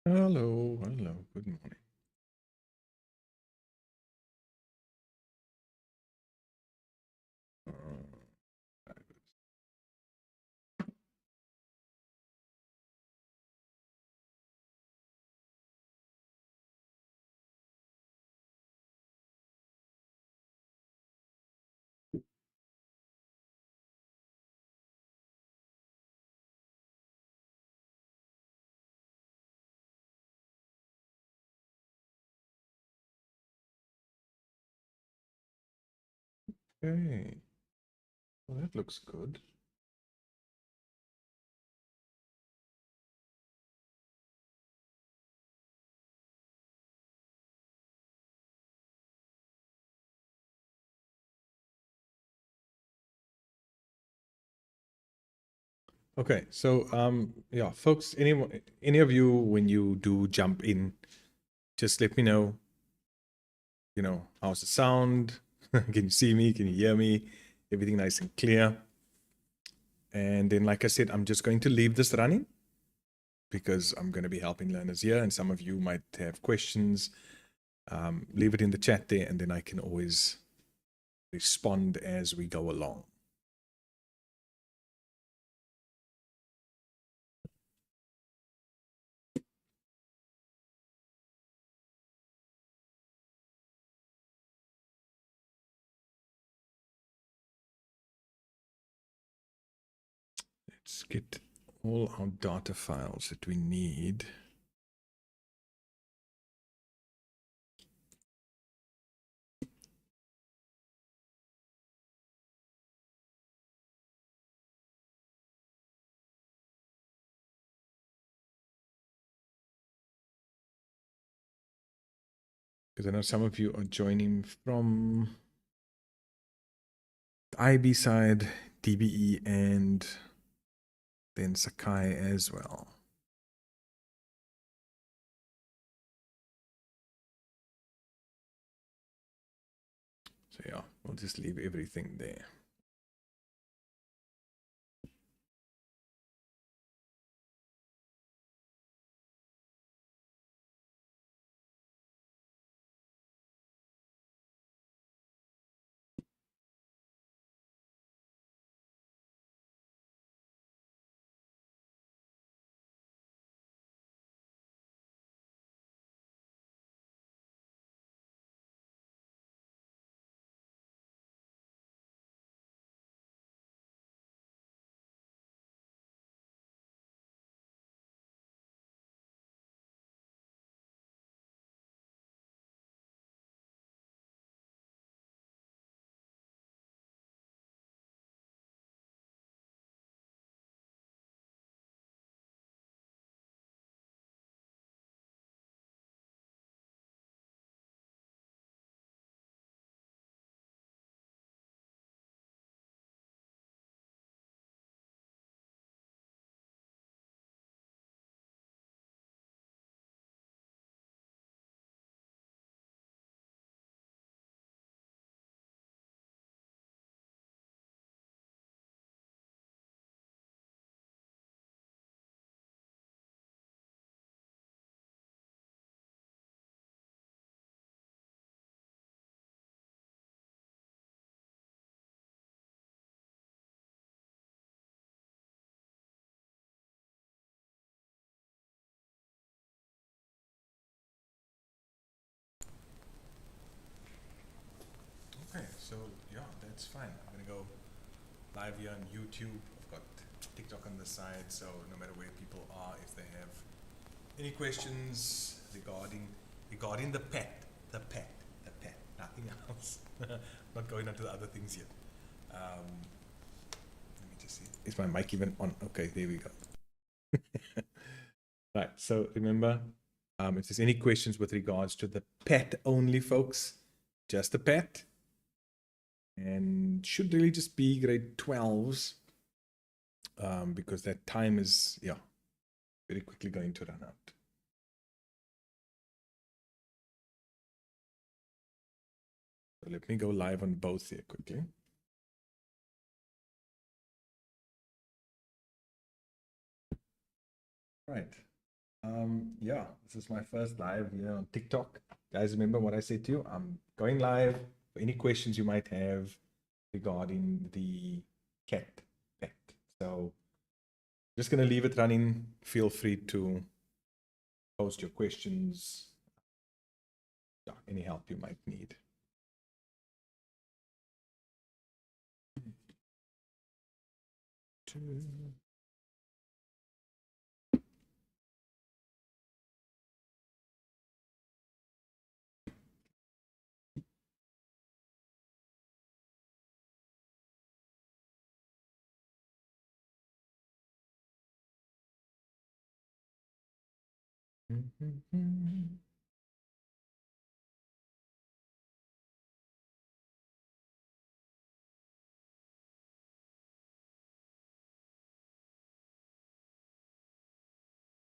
Hello, hello, good morning. Okay, well, that looks good. Okay, so yeah, folks, any of you when you do jump in, just let me know, how's the sound? Can you see me? Can you hear me? Everything nice and clear. And then, like I said, I'm just going to leave this running because I'm going to be helping learners here, and some of you might have questions. Leave it in the chat there, and then I can always respond as we go along. Let's get all our data files that we need. Because I know some of you are joining from the IB side, DBE, and then Sakai as well. So yeah, we'll just leave everything there. Okay, so yeah, that's fine. I'm gonna go live here on YouTube. I've got TikTok on the side, so no matter where people are, if they have any questions regarding the pet, nothing else. Not going on to the other things yet. Let me just see. Is my mic even on? Okay, there we go. Right, so remember, if there's any questions with regards to the pet only, folks, just the pet, and should really just be grade 12s, because that time is, yeah, very quickly going to run out. So let me go live on both here quickly. Right. Yeah, this is my first live here on TikTok. Guys, remember what I said to you? I'm going live for any questions you might have regarding the cat pet. So just gonna leave it running. Feel free to post your questions. Yeah, any help you might need.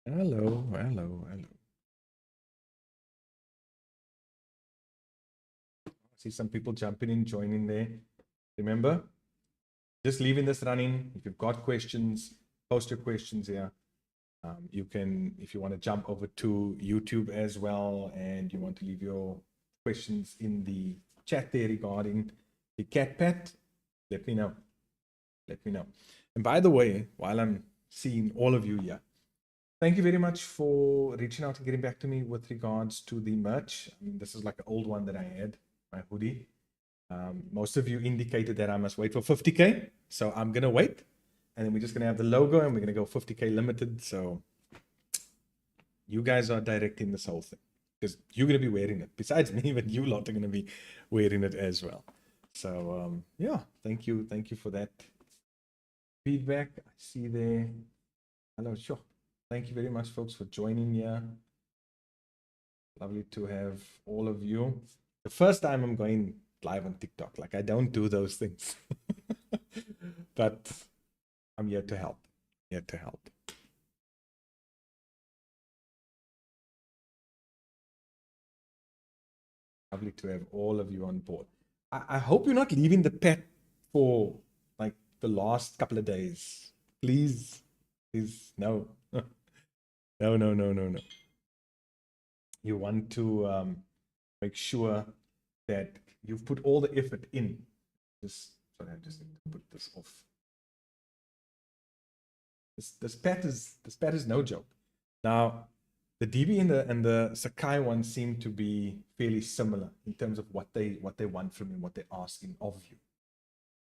Hello, hello, hello. See some people jumping in, joining there. Remember, just leaving this running. If you've got questions, post your questions here. You can, if you want to jump over to YouTube as well, and you want to leave your questions in the chat there regarding the cat pet, let me know. Let me know. And by the way, while I'm seeing all of you here, thank you very much for reaching out and getting back to me with regards to the merch. I mean, this is like an old one that I had, my hoodie. Most of you indicated that I must wait for 50K. So I'm going to wait. And then we're just going to have the logo and we're going to go 50K limited. So you guys are directing this whole thing because you're going to be wearing it. Besides me, but you lot are going to be wearing it as well. So yeah, thank you. Thank you for that feedback. I see there. Hello, sure. Thank you very much, folks, for joining here. Lovely to have all of you. The first time I'm going live on TikTok. Like, I don't do those things. But I'm here to help. Here to help. Lovely to have all of you on board. I hope you're not leaving the pet for like the last couple of days. Please, please, no. No, no, no, no, no. You want to make sure that you've put all the effort in. Sorry, I just need to put this off. This pet is no joke. Now, the DB and the Sakai one seem to be fairly similar in terms of what they want from you, what they're asking of you.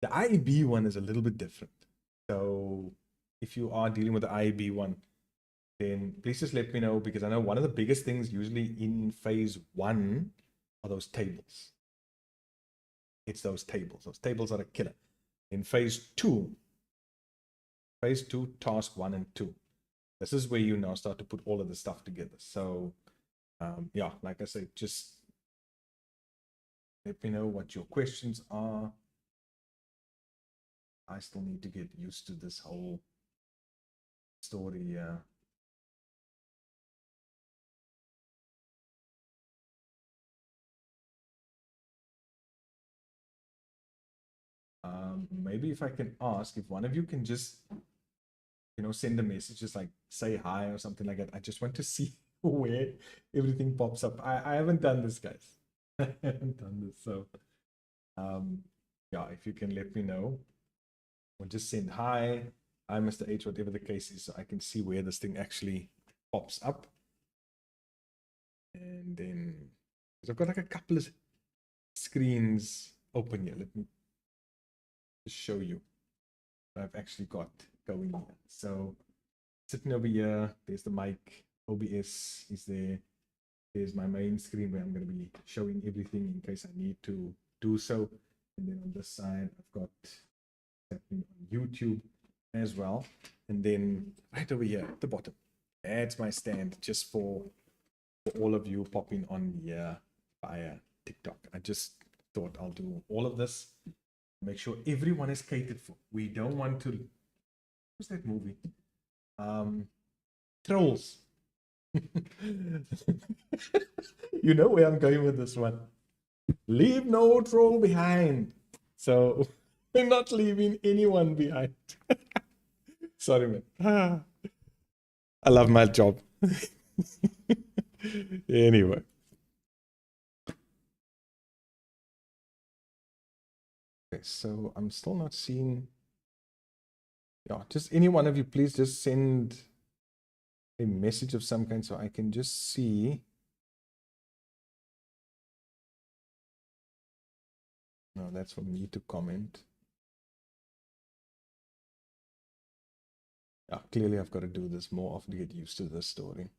The IEB one is a little bit different. So if you are dealing with the IEB one, then please just let me know, because I know one of the biggest things usually in phase 1 are those tables. It's those tables. Those tables are a killer. In phase 2, task 1 and 2, this is where you now start to put all of the stuff together. So yeah, like I said, just let me know what your questions are. I still need to get used to this whole story. Maybe if I can ask, if one of you can just, you know, send a message, just like say hi or something like that. I just want to see where everything pops up. I haven't done this, guys. I haven't done this. So yeah, if you can let me know, or just send hi, Mr. H, whatever the case is, so I can see where this thing actually pops up. And then, because I've got like a couple of screens open here. Let me just show you what I've actually got going here. So sitting over here, there's the mic, OBS is there. There's my main screen where I'm going to be showing everything in case I need to do so. And then on this side, I've got happening on YouTube as well. And then right over here at the bottom, that's my stand just for all of you popping on here via TikTok. I just thought I'll do all of this, make sure everyone is catered for. We don't want to, what's that movie? Trolls. You know where I'm going with this one. Leave no troll behind. So we're not leaving anyone behind. Sorry, man. I love my job. Anyway. Okay, so I'm still not seeing. Yeah, just any one of you, please just send a message of some kind so I can just see. No, that's for me to comment. Yeah, clearly I've got to do this more often to get used to this story.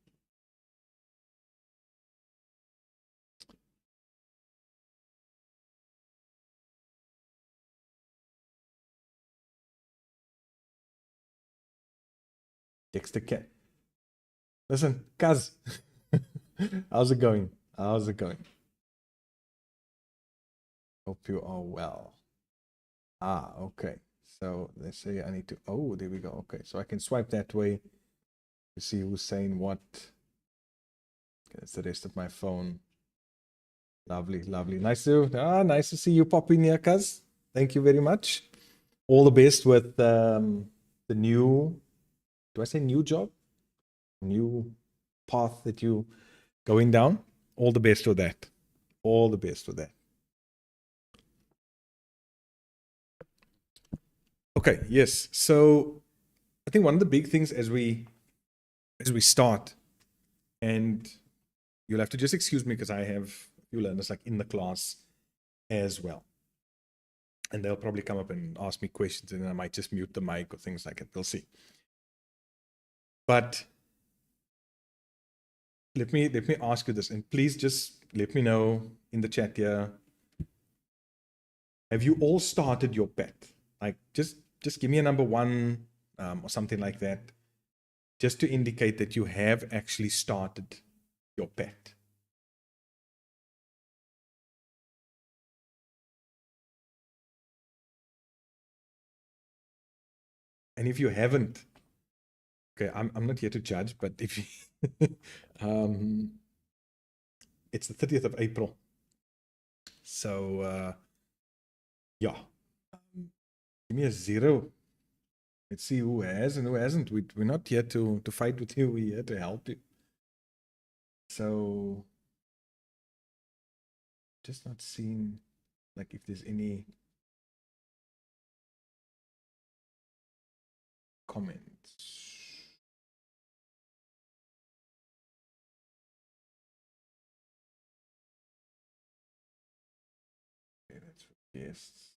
Dexter Cat. Listen, Kaz. How's it going? How's it going? Hope you are well. Ah, okay. So let's say I need to. Oh, there we go. Okay, so I can swipe that way to see who's saying what. Okay, that's the rest of my phone. Lovely, lovely. Nice to see you pop in here, Kaz. Thank you very much. All the best with the new. Do I say new job? New path that you going down. All the best with that. All the best with that. Okay, yes. So I think one of the big things as we start, and you'll have to just excuse me because I have a few learners like in the class as well. And they'll probably come up and ask me questions, and then I might just mute the mic or things like that. We'll see. But let me ask you this, and please just let me know in the chat here. Have you all started your pet? Like just give me a number 1 or something like that, just to indicate that you have actually started your pet. And if you haven't, okay, I'm not here to judge, but if you, it's the 30th of April. So yeah, give me a 0. Let's see who has and who hasn't. We're not here to fight with you. We're here to help you. So just not seeing like if there's any comments. Okay, that's for guests.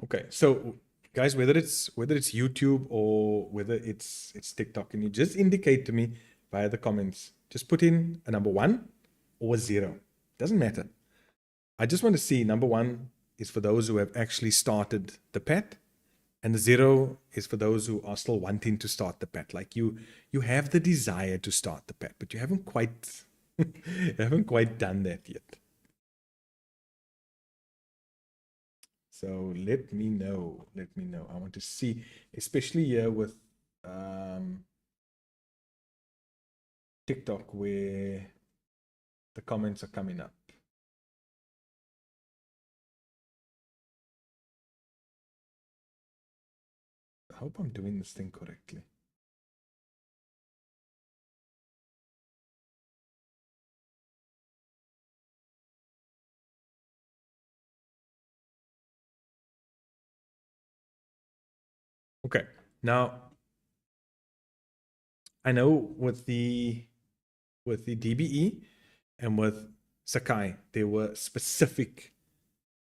Okay, so guys, whether it's YouTube or whether it's TikTok, can you just indicate to me via the comments? Just put in a number 1 or a 0. Doesn't matter. I just want to see number 1 is for those who have actually started the pet, and the 0 is for those who are still wanting to start the pet. Like you have the desire to start the pet, but you haven't quite you haven't quite done that yet. So let me know. Let me know. I want to see, especially here with TikTok, where the comments are coming up. I hope I'm doing this thing correctly. Okay. Now, I know with the DBE and with Sakai, there were specific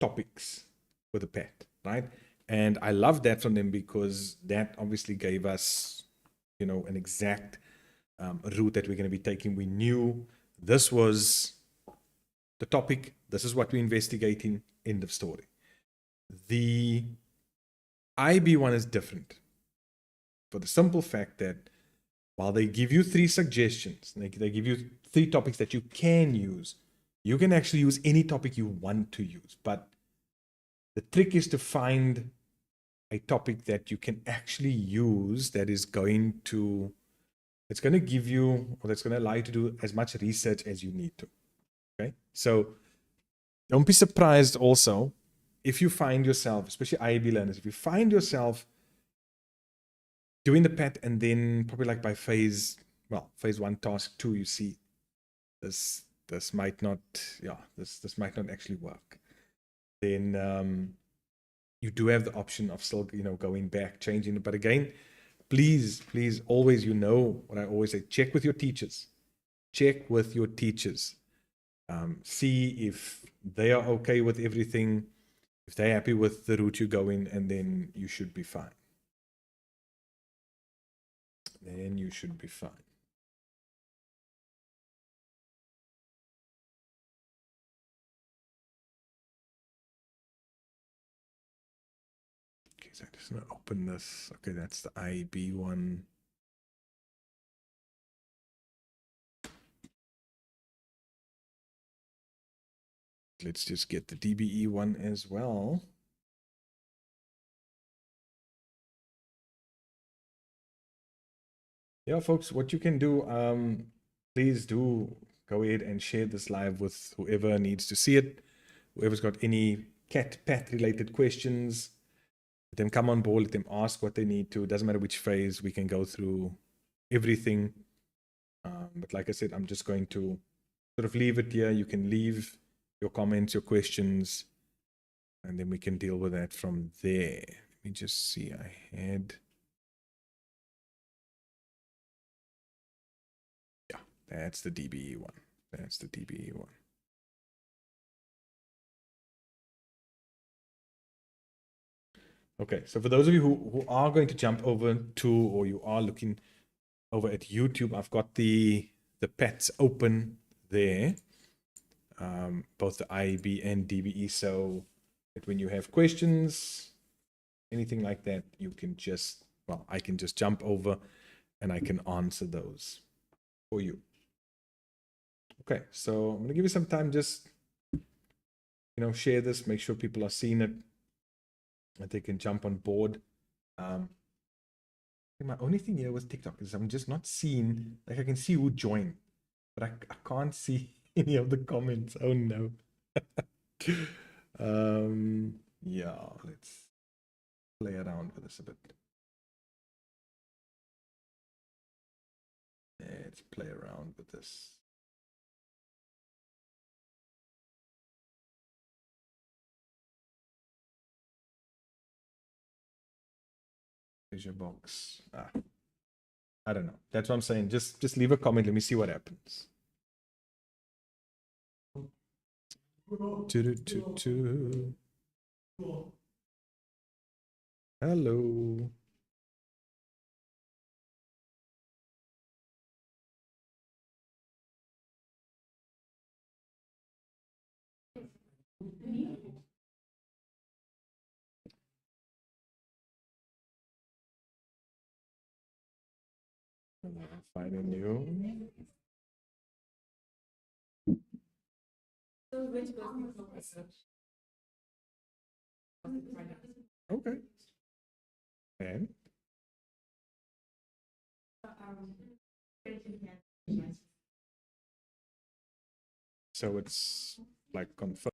topics with the pet, right? And I love that from them because that obviously gave us, an exact route that we're going to be taking. We knew this was the topic. This is what we're investigating. End of story. The IB one is different for the simple fact that while they give you 3 suggestions, they give you 3 topics that you can use, you can actually use any topic you want to use. But the trick is to find a topic that you can actually use that is going to, it's going to give you, or that's going to allow you to do as much research as you need to. Okay. So don't be surprised also if you find yourself, especially IAB learners, if you find yourself doing the PET and then probably like by phase 1, task 2, you see this might not, this might not actually work. Then you do have the option of still, going back, changing it. But again, please always, what I always say, check with your teachers. Check with your teachers. See if they are okay with everything, if they're happy with the route you go in, and then you should be fine. Then you should be fine. Okay, so I'm just gonna open this. Okay, that's the IB one. Let's just get the DBE one as well. Yeah, folks, what you can do, please do go ahead and share this live with whoever needs to see it. Whoever's got any PAT related questions, let them come on board, let them ask what they need to. It doesn't matter which phase, we can go through everything. But like I said, I'm just going to sort of leave it here. You can leave your comments, your questions, and then we can deal with that from there. Let me just see. I had, yeah, that's the DBE one. That's the DBE one. Okay, so for those of you who are going to jump over to, or you are looking over at YouTube, I've got the PATs open there, both the IAB and DBE, so that when you have questions, anything like that, you can just, I can just jump over and I can answer those for you. Okay, so I'm gonna give you some time, just, share this, make sure people are seeing it, that they can jump on board. My only thing here with TikTok is I'm just not seeing, like I can see who joined, but I can't see any of the comments. Oh no. Yeah, let's play around with this a bit. Let's play around with this. Treasure box. I don't know. That's what I'm saying. Just leave a comment. Let me see what happens. Hello. Finding you. Okay. And so it's like confirmed.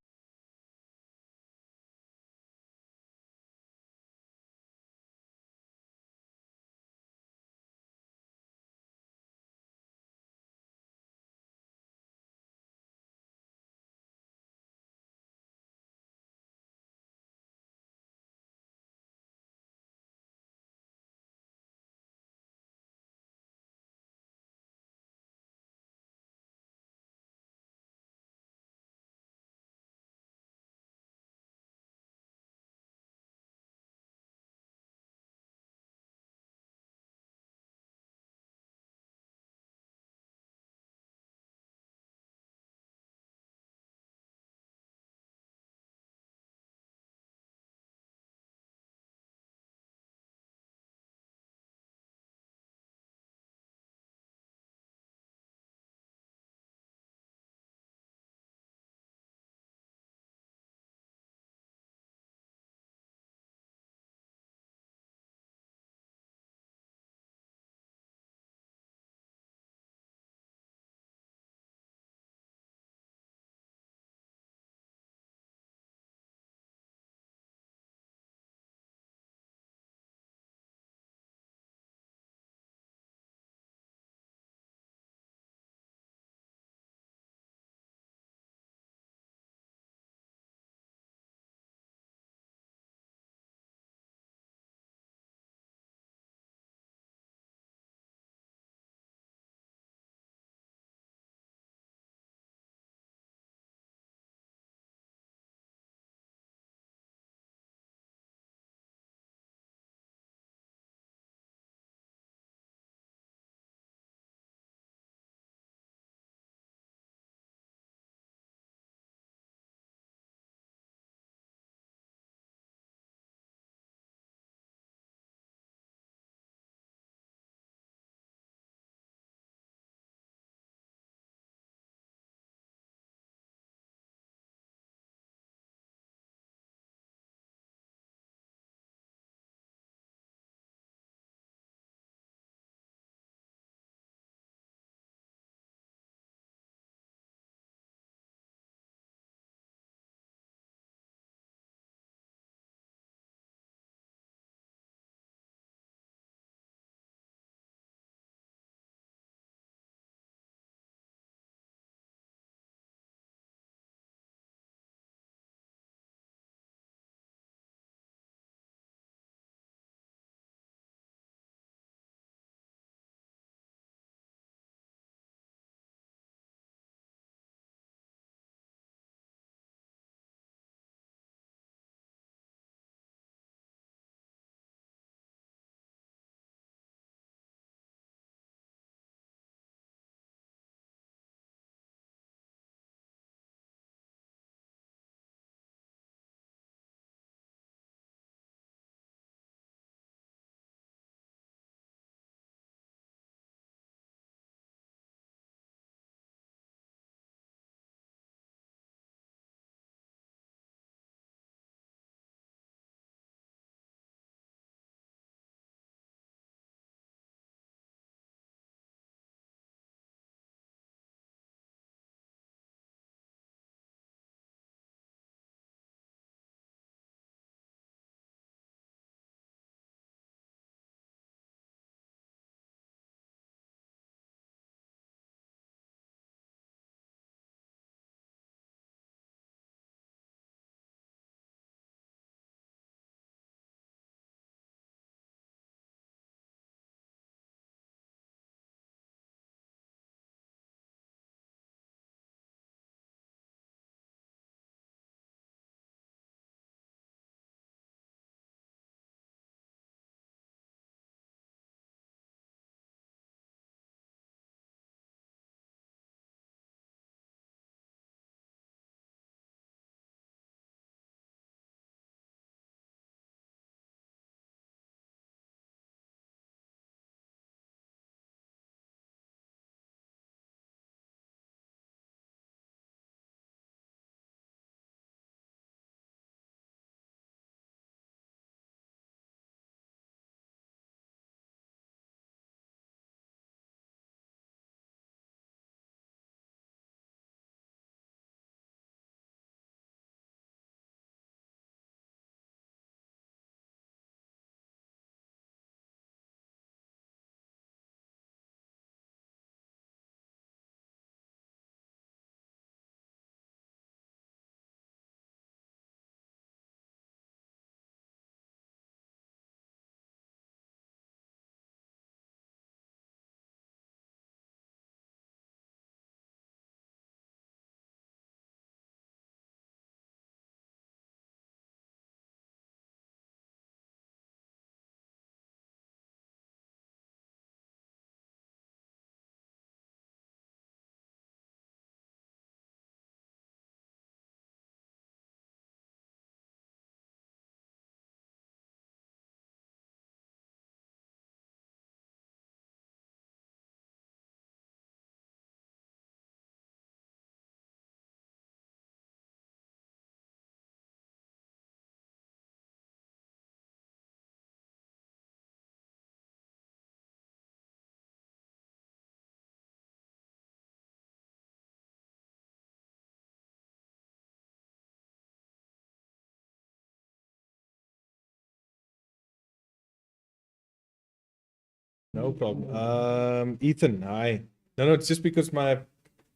No problem. Ethan, hi. No, it's just because my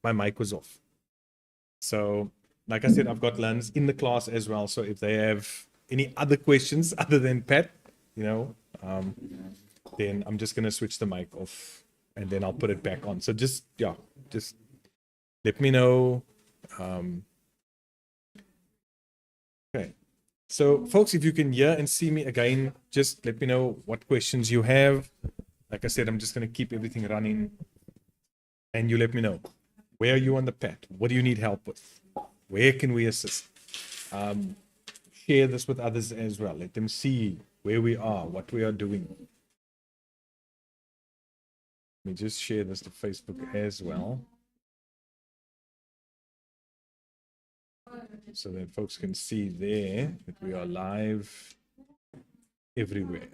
mic was off. So, like I said, I've got learners in the class as well. So if they have any other questions other than Pat, then I'm just gonna switch the mic off and then I'll put it back on. So just let me know. Okay. So, folks, if you can hear and see me again, just let me know what questions you have. Like I said, I'm just going to keep everything running. And you let me know. Where are you on the path? What do you need help with? Where can we assist? Share this with others as well. Let them see where we are, what we are doing. Let me just share this to Facebook as well, so that folks can see there that we are live everywhere.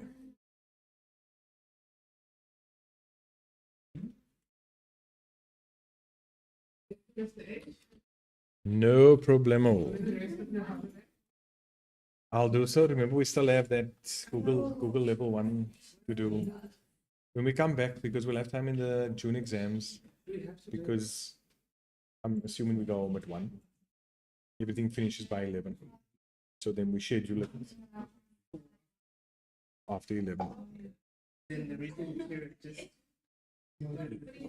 No problemo. I'll do so. Remember, we still have that Google level 1 to do when we come back, because we'll have time in the June exams, because I'm assuming we go home at 1. Everything finishes by 11. So then we schedule it after 11.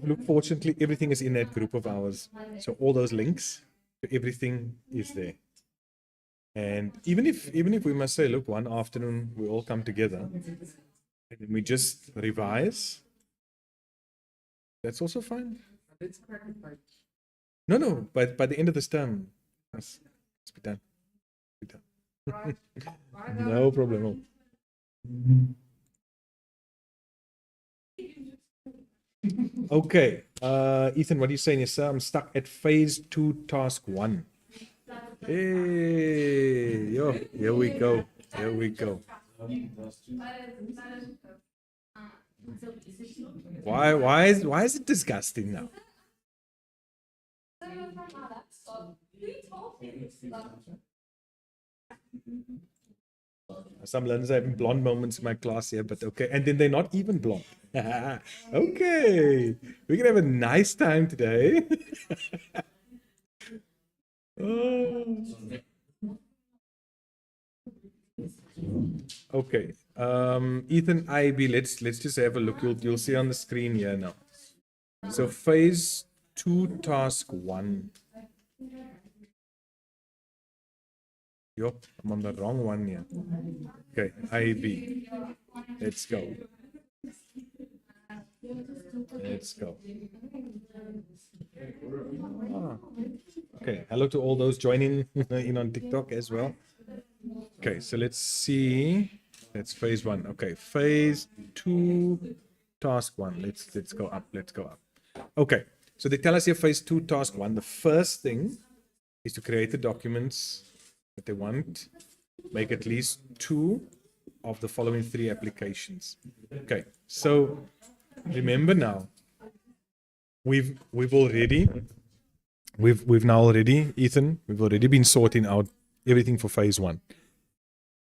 Look, fortunately, everything is in that group of ours. So all those links to everything is there. And even if we must say, look, one afternoon we all come together and then we just revise, that's also fine. No, but by the end of this term, it's be done. No problem. Okay, Ethan, what are you saying? Yes, sir, I'm stuck at phase 2, task 1. Hey, yo, here we go. Here we go. Why is it disgusting now? Some learners are having blonde moments in my class here, but okay. And then they're not even blonde. Okay, we're gonna have a nice time today. Oh. Okay, Ethan IB, let's just have a look. You'll see on the screen here now. So phase 2, task 1. Yup, I'm on the wrong one here. Okay, IB. Let's go. Let's go. Okay, hello to all those joining in on TikTok as well. Okay, so let's see. That's phase 1. Okay, phase 2, task 1. Let's go up. Let's go up. Okay, so they tell us here phase 2, task 1. The first thing is to create the documents that they want. Make at least 2 of the following 3 applications. Okay, so remember now, we've now already, Ethan, we've already been sorting out everything for phase 1.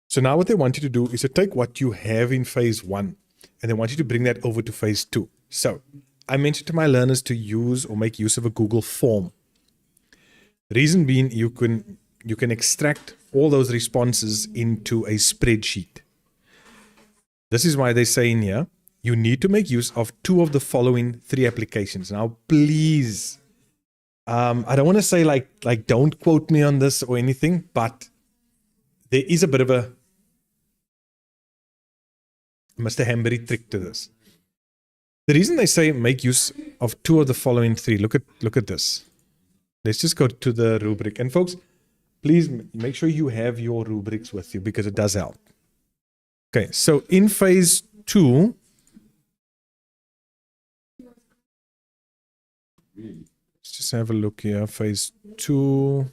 So now what they want you to do is to take what you have in phase 1 and they want you to bring that over to phase 2. So I mentioned to my learners to use or make use of a Google form. Reason being, you can extract all those responses into a spreadsheet. This is why they say in here, you need to make use of 2 of the following 3 applications. Now, please, I don't want to say like don't quote me on this or anything, but there is a bit of a Mr. Hambury trick to this. The reason they say make use of 2 of the following 3, look at this. Let's just go to the rubric. And folks, please make sure you have your rubrics with you because it does help. Okay, so in phase 2, let's just have a look here. Phase 2.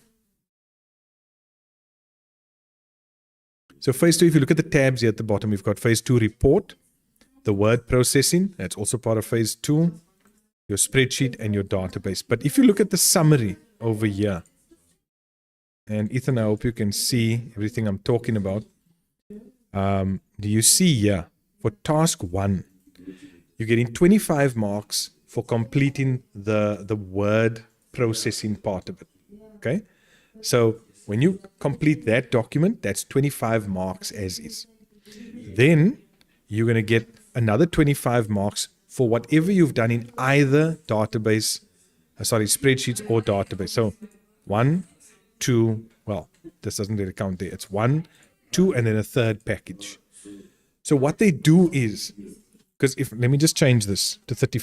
So phase 2, if you look at the tabs here at the bottom, we've got phase 2 report, the word processing, that's also part of phase 2, your spreadsheet and your database. But if you look at the summary over here, and Ethan, I hope you can see everything I'm talking about. Do you see here for task 1, you're getting 25 marks for completing the word processing part of it. Okay. So when you complete that document, that's 25 marks as is. Then you're going to get another 25 marks for whatever you've done in either spreadsheets or database. So 1, 2, well, this doesn't really count there. It's 1, 2, and then a third package. So what they do is, because let me just change this to 20.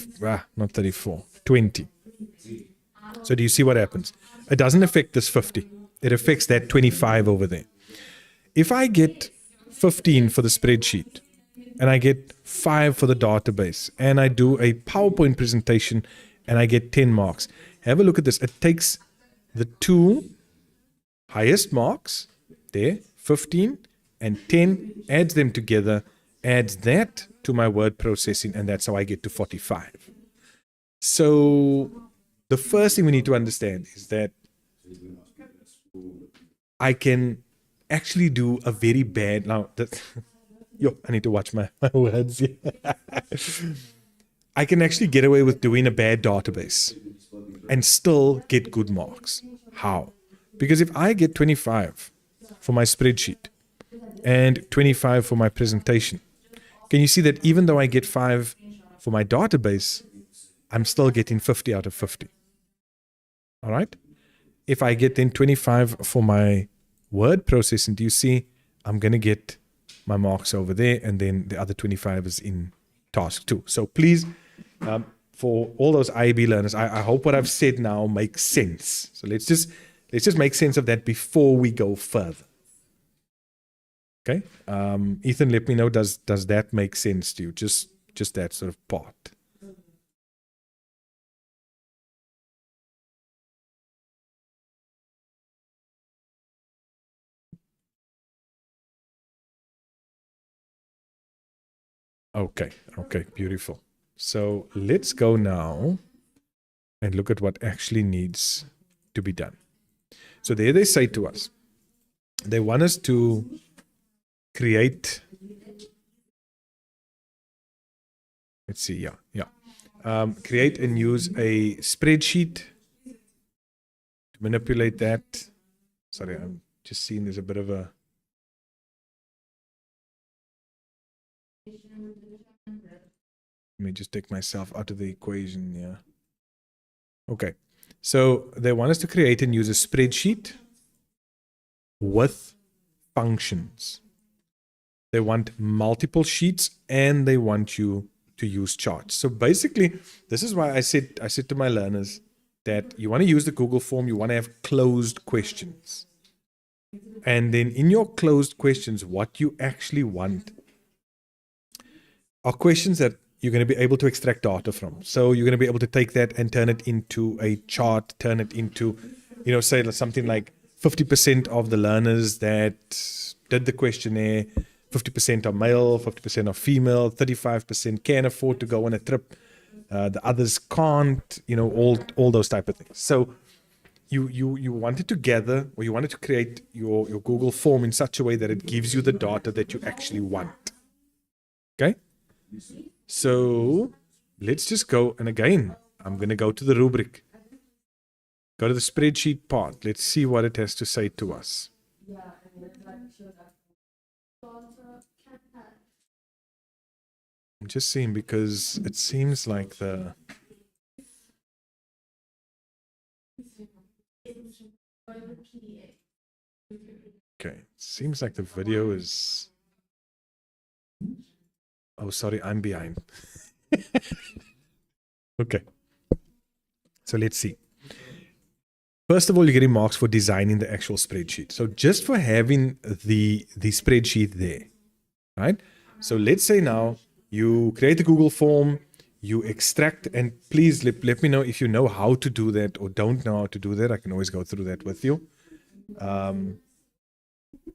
So do you see what happens? It doesn't affect this 50. It affects that 25 over there. If I get 15 for the spreadsheet and I get 5 for the database and I do a PowerPoint presentation and I get 10 marks, have a look at this. It takes the two highest marks there, 15 and 10, adds them together, adds that to my word processing, and that's how I get to 45. So the first thing we need to understand is that I can actually do a very bad, now that, I need to watch my words here. I can actually get away with doing a bad database and still get good marks. How? Because if I get 25 for my spreadsheet and 25 for my presentation, can you see that even though I get 5 for my database, I'm still getting 50 out of 50. All right? If I get then 25 for my word processing, do you see I'm going to get my marks over there, and then the other 25 is in task 2. So please, for all those IAB learners, I hope what I've said now makes sense. So let's just make sense of that before we go further. Okay, Ethan, let me know, does that make sense to you? Just that sort of part. Okay, beautiful. So let's go now and look at what actually needs to be done. So there they say to us, they want us to create, let's see, create and use a spreadsheet to manipulate that. Sorry, I'm just seeing there's a bit of a, let me just take myself out of the equation here. Okay, so they want us to create and use a spreadsheet with functions. They want multiple sheets and they want you to use charts. So basically, this is why I said to my learners that you want to use the Google form, you want to have closed questions. And then in your closed questions, what you actually want are questions that you're going to be able to extract data from. So you're going to be able to take that and turn it into a chart, turn it into, say something like 50% of the learners that did the questionnaire, 50% are male, 50% are female, 35% can afford to go on a trip, the others can't, all those type of things. So you wanted to gather, or you wanted to create your Google form in such a way that it gives you the data that you actually want. Okay? So let's just go, and again, I'm going to go to the rubric. Go to the spreadsheet part. Let's see what it has to say to us. I'm just seeing, because it seems like the... Okay, it seems like the video is... Oh, sorry, I'm behind. Okay. So let's see. First of all, you're getting marks for designing the actual spreadsheet. So just for having the spreadsheet there, right? So let's say now you create the Google form, you extract, and please let me know if you know how to do that or don't know how to do that. I can always go through that with you.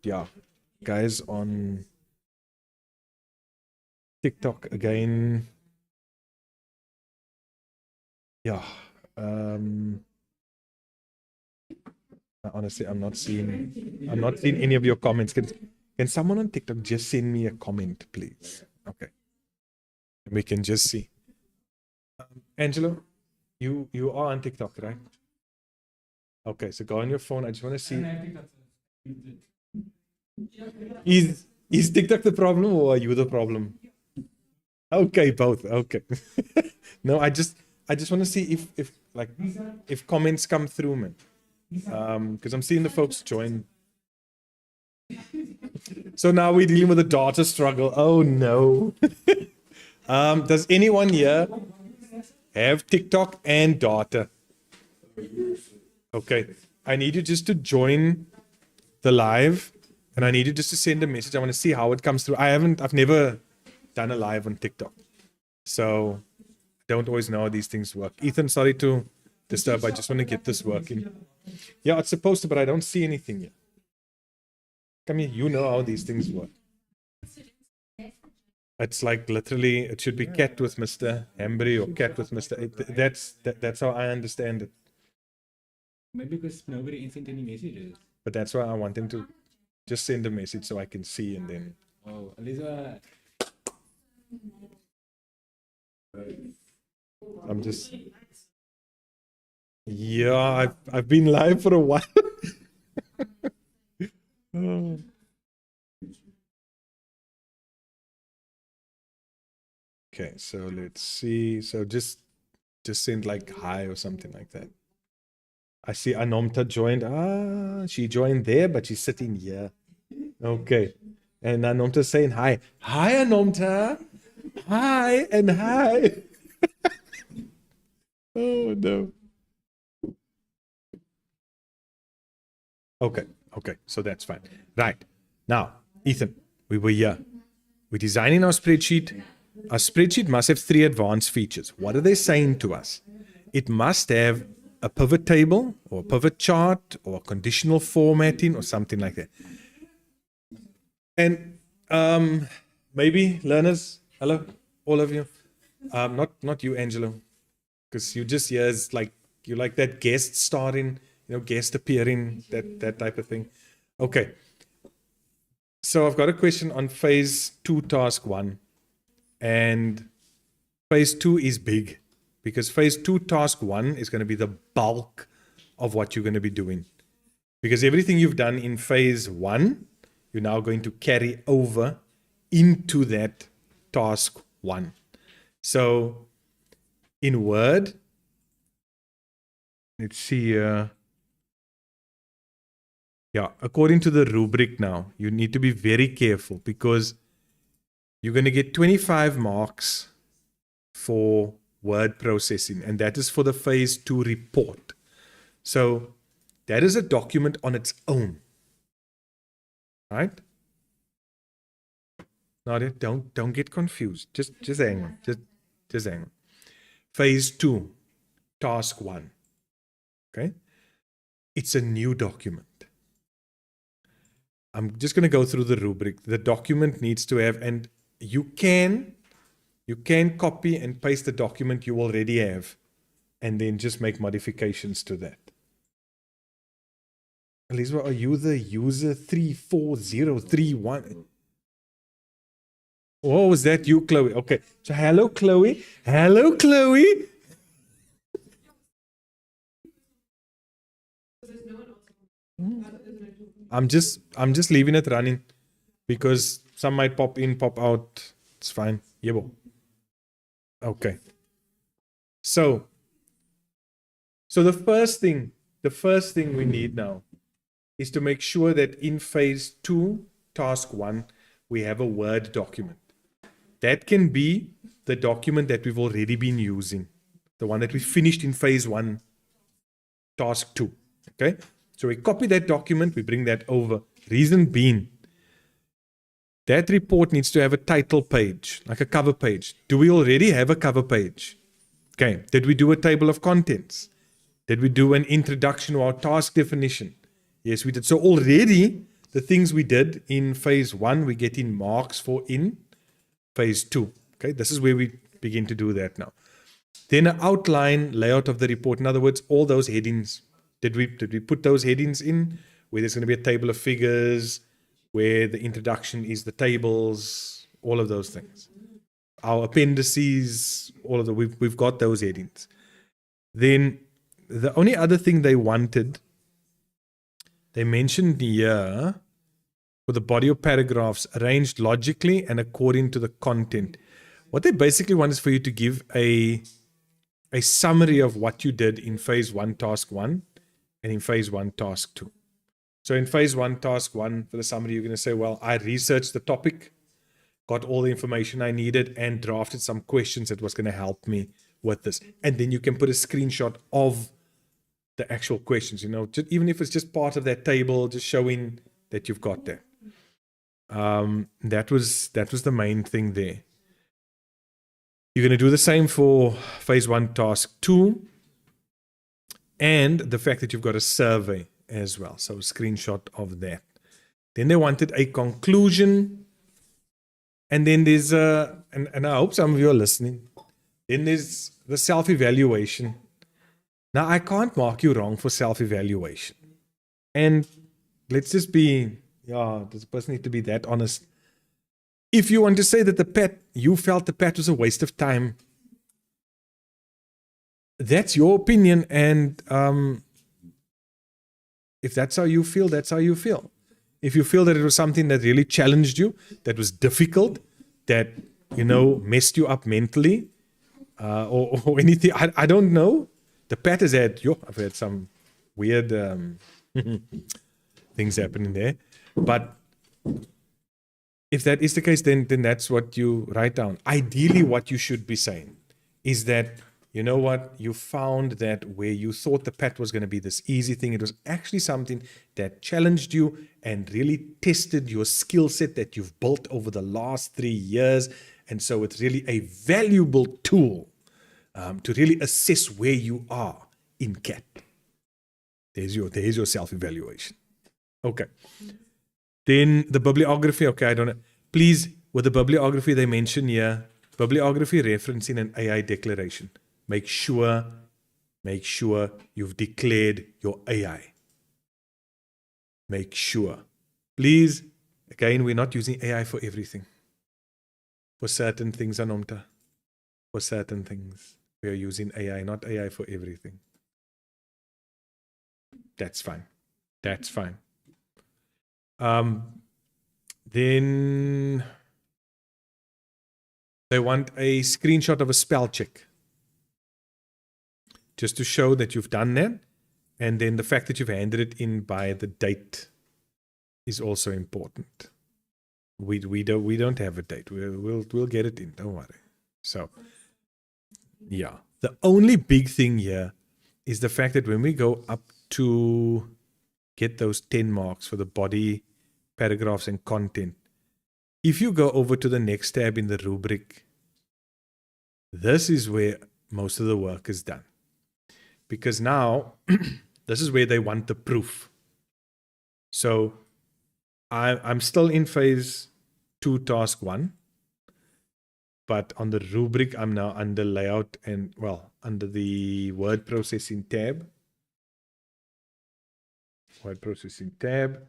Yeah, guys on TikTok again. Yeah. Honestly, I'm not seeing any of your comments. Can someone on TikTok just send me a comment, please? Okay. We can just see. Angelo, you are on TikTok, right? Okay, so go on your phone. I just want to see. Is TikTok the problem or are you the problem? Okay, both. Okay. No, I just want to see if comments come through, man. Because I'm seeing the folks join. So now we're dealing with a data struggle. Oh no. Does anyone here have TikTok and data? Okay. I need you just to join the live and I need you just to send a message. I want to see how it comes through. I've never done a live on TikTok. So I don't always know how these things work. Ethan, sorry to disturb. I just want to get this working. Yeah, it's supposed to, but I don't see anything yet. Come here, you know how these things work. It's like literally, it should be cat with Mr. Hambry or cat with Mr. That's how I understand it. Maybe because nobody sent any messages. But that's why I want them to just send a message so I can see and then. Oh, Aliza. I'm just. Yeah, I've been live for a while. Oh. Okay, so let's see. So just send like hi or something like that. I see Anomta joined. Ah, she joined there, but she's sitting here. Okay. And Anomta's saying hi. Hi, Anomta. Hi and hi. Oh no. Okay. Okay. So that's fine. Right. Now, Ethan, we were here. We're designing our spreadsheet. Our spreadsheet must have 3 advanced features. What are they saying to us? It must have a pivot table or a pivot chart or conditional formatting or something like that. And maybe learners, hello, all of you. Not you, Angelo, because you just here is like you like that guest starring, guest appearing, that type of thing. Okay. So I've got a question on phase 2, task 1. And phase 2 is big because phase 2, task 1 is going to be the bulk of what you're going to be doing. Because everything you've done in phase 1, you're now going to carry over into that task 1. So in Word, let's see here. Yeah, according to the rubric now, you need to be very careful because you're going to get 25 marks for word processing, and that is for the phase 2 report. So that is a document on its own. Right? Nadia, don't get confused. Just hang on. Just hang on. Phase 2, task 1. Okay? It's a new document. I'm just going to go through the rubric. The document needs to have, and you can copy and paste the document you already have and then just make modifications to that. Elizabeth, are you the user 34031? Oh, is that you, Chloe? Okay. So hello, Chloe. Hello, Chloe. I'm just leaving it running because some might pop in, pop out. It's fine. Yebo. Okay. So the first thing we need now is to make sure that in phase 2, task 1, we have a Word document. That can be the document that we've already been using, the one that we finished in phase 1, task 2. Okay. So we copy that document, we bring that over. Reason being, that report needs to have a title page, like a cover page. Do we already have a cover page? Okay. Did we do a table of contents? Did we do an introduction to our task definition? Yes, we did. So already the things we did in phase 1, we get in marks for in phase 2. Okay. This is where we begin to do that now. Then an outline layout of the report. In other words, all those headings. Did we put those headings in where there's going to be a table of figures, where the introduction is the tables, all of those things. our appendices, all of the, we've got those headings. Then the only other thing they wanted, they mentioned here, for the body of paragraphs arranged logically and according to the content. What they basically want is for you to give a summary of what you did in phase 1, task 1, and in phase 1, task 2. So in phase 1, task 1, for the summary, you're going to say, well, I researched the topic, got all the information I needed, and drafted some questions that was going to help me with this. And then you can put a screenshot of the actual questions, just, even if it's just part of that table, just showing that you've got that. That was the main thing there. You're going to do the same for phase 1, task 2, and the fact that you've got a survey as well. So a screenshot of that. Then they wanted a conclusion, and then there's and I hope some of you are listening. Then there's the self-evaluation. Now, I can't mark you wrong for self-evaluation. And let's just be, does the person need to be that honest? If you want to say that you felt the PAT was a waste of time, that's your opinion. And if that's how you feel, that's how you feel. If you feel that it was something that really challenged you, that was difficult, that, messed you up mentally, or anything, I don't know. The PAT has had, I've had some weird things happening there. But if that is the case, then that's what you write down. Ideally, what you should be saying is that, you know what, you found that where you thought the PAT was going to be this easy thing, it was actually something that challenged you and really tested your skill set that you've built over the last 3 years. And so it's really a valuable tool to really assess where you are in CAT. There's your self-evaluation. Okay. Then the bibliography. Okay, I don't know. Please, with the bibliography, they mention here, bibliography referencing an AI declaration. Make sure you've declared your AI. Make sure. Please, again, we're not using AI for everything. For certain things, Anomta. For certain things, we are using AI, not AI for everything. That's fine. That's fine. Then they want a screenshot of a spell check, just to show that you've done that. And then the fact that you've handed it in by the date is also important. We don't have a date. We'll get it in. Don't worry. So yeah, the only big thing here is the fact that when we go up to get those 10 marks for the body, paragraphs, and content, if you go over to the next tab in the rubric, this is where most of the work is done. Because now, this is where they want the proof. So I'm still in phase 2, task 1. But on the rubric, I'm now under layout and, under the word processing tab. Word processing tab.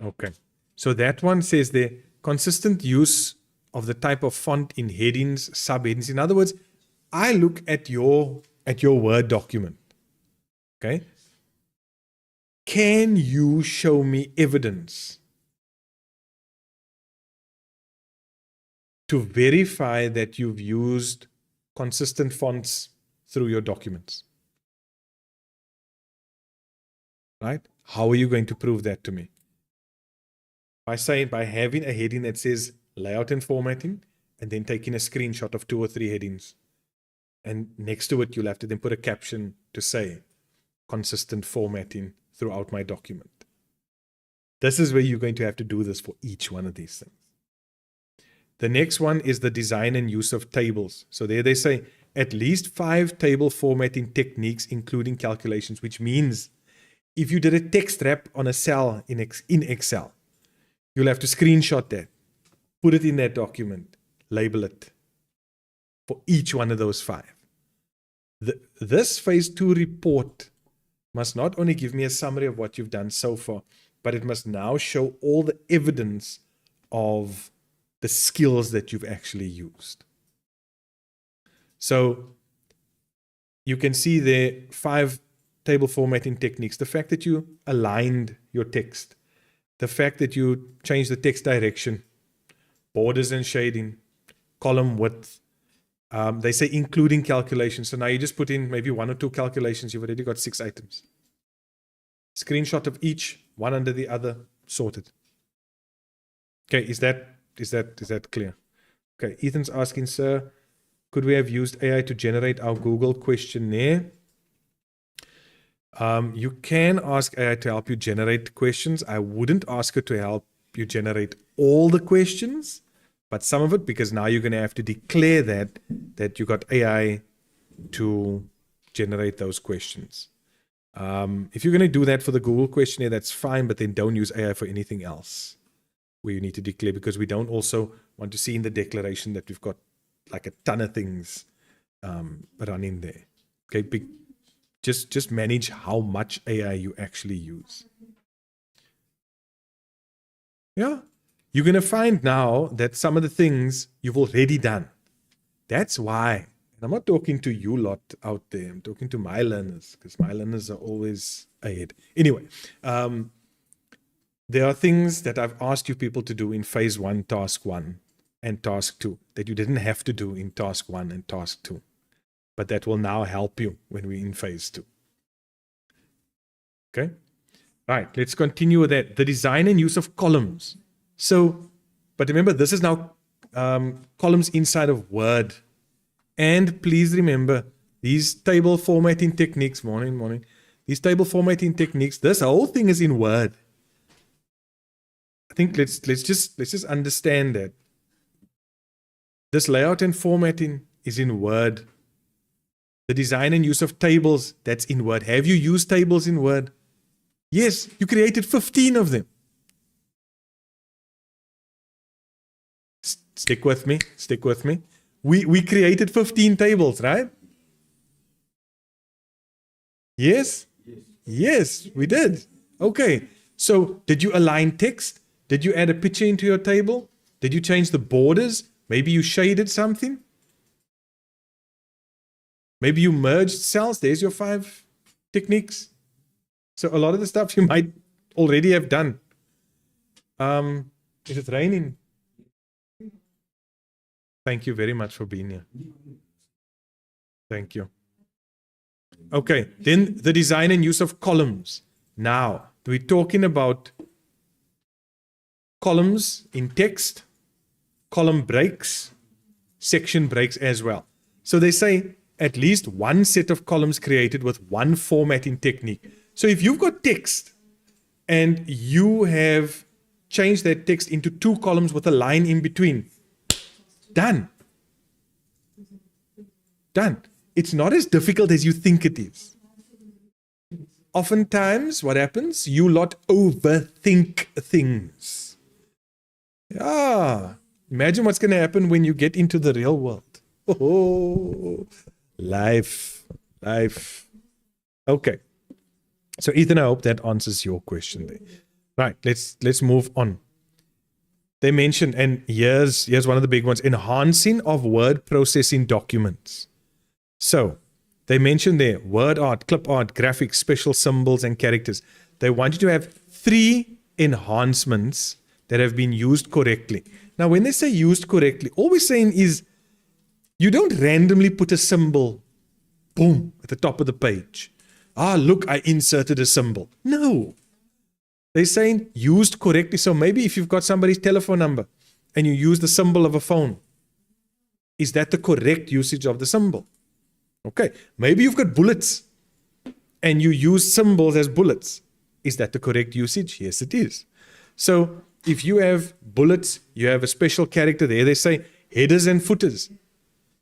Okay. So that one says the consistent use of the type of font in headings, subheadings. In other words, I look at your Word document. Okay. Can you show me evidence to verify that you've used consistent fonts through your documents? Right? How are you going to prove that to me? By having a heading that says layout and formatting, and then taking a screenshot of 2 or 3 headings. And next to it, you'll have to then put a caption to say consistent formatting throughout my document. This is where you're going to have to do this for each one of these things. The next one is the design and use of tables. So there they say at least 5 table formatting techniques, including calculations, which means if you did a text wrap on a cell in Excel, you'll have to screenshot that, put it in that document, label it for each one of those 5. This phase 2 report must not only give me a summary of what you've done so far, but it must now show all the evidence of the skills that you've actually used. So you can see there 5 table formatting techniques. The fact that you aligned your text, the fact that you changed the text direction, borders and shading, column width. They say including calculations. So now you just put in maybe 1 or 2 calculations. You've already got 6 items. Screenshot of each, one under the other, sorted. Okay, is that clear? Okay, Ethan's asking, sir, could we have used AI to generate our Google questionnaire? You can ask AI to help you generate questions. I wouldn't ask her to help you generate all the questions, but some of it, because now you're going to have to declare that you got AI to generate those questions. If you're going to do that for the Google questionnaire, that's fine, but then don't use AI for anything else where you need to declare, because we don't also want to see in the declaration that we've got like a ton of things running there. Okay, just manage how much AI you actually use. Yeah, you're going to find now that some of the things you've already done. That's why. And I'm not talking to you lot out there. I'm talking to my learners, because my learners are always ahead. Anyway, there are things that I've asked you people to do in phase 1, task 1 and task 2 that you didn't have to do in task 1 and task 2. But that will now help you when we're in phase 2. Okay? Right, let's continue with that. The design and use of columns. So, but remember, this is now columns inside of Word. And please remember, these table formatting techniques, morning, these table formatting techniques, this whole thing is in Word. I think let's just understand that this layout and formatting is in Word. The design and use of tables, that's in Word. Have you used tables in Word? Yes, you created 15 of them. Stick with me. We created 15 tables, right? Yes? Yes, we did. Okay, so did you align text? Did you add a picture into your table? Did you change the borders? Maybe you shaded something? Maybe you merged cells. There's your 5 techniques. So a lot of the stuff you might already have done. Is it raining? Thank you very much for being here. Thank you. Okay, then the design and use of columns. Now, we're talking about columns in text, column breaks, section breaks as well. So they say at least one set of columns created with one formatting technique. So if you've got text and you have changed that text into 2 columns with a line in between, done. Done. It's not as difficult as you think it is. Oftentimes, what happens? You lot overthink things. Yeah. Imagine what's going to happen when you get into the real world. Oh, life. Okay. So Ethan, I hope that answers your question there. Right, let's move on. They mentioned, and here's one of the big ones, enhancing of word processing documents. So they mentioned there word art, clip art, graphics, special symbols, and characters. They want you to have 3 enhancements that have been used correctly. Now, when they say used correctly, all we're saying is you don't randomly put a symbol, boom, at the top of the page. Ah, look, I inserted a symbol. No. They're saying used correctly. So maybe if you've got somebody's telephone number and you use the symbol of a phone, is that the correct usage of the symbol? Okay. Maybe you've got bullets and you use symbols as bullets. Is that the correct usage? Yes, it is. So if you have bullets, you have a special character there. They say headers and footers.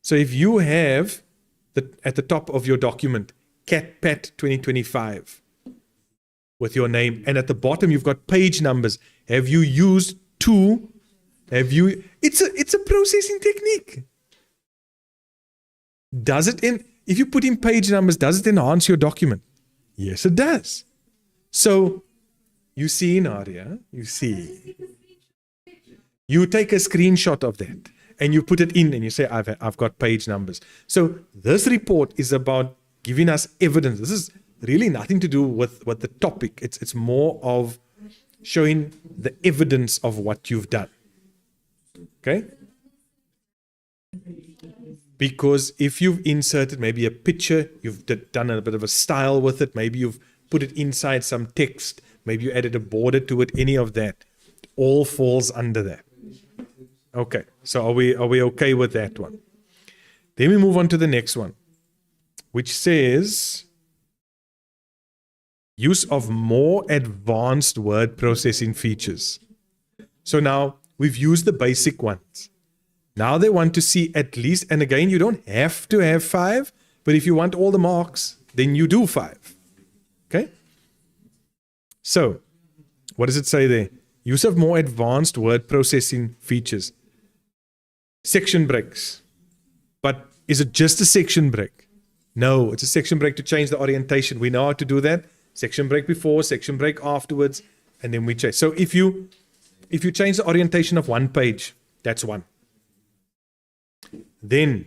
So if you have at the top of your document, CatPat 2025 with your name, and at the bottom you've got page numbers. Have you used 2? It's a processing technique. If you put in page numbers, does it enhance your document? Yes, it does. So you see, Nadia, You take a screenshot of that and you put it in and you say, I've got page numbers. So this report is about giving us evidence. This is really nothing to do with the topic. It's more of showing the evidence of what you've done. Okay? Because if you've inserted maybe a picture, you've done a bit of a style with it, maybe you've put it inside some text, maybe you added a border to it, any of that, all falls under that. Okay, so are we okay with that one? Then we move on to the next one, which says use of more advanced word processing features. So now we've used the basic ones. Now they want to see at least, and again, you don't have to have 5, but if you want all the marks, then you do 5. Okay? So, what does it say there? Use of more advanced word processing features. Section breaks. But is it just a section break? No, it's a section break to change the orientation. We know how to do that. Section break before, section break afterwards, and then we change. So if you change the orientation of one page, that's 1. Then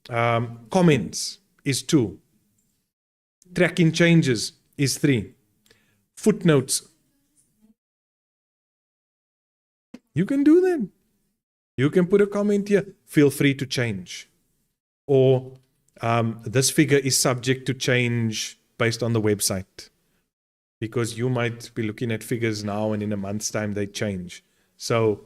comments is 2. Tracking changes is 3. Footnotes. You can do that. You can put a comment here. Feel free to change. Or this figure is subject to change based on the website. Because you might be looking at figures now and in a month's time they change. So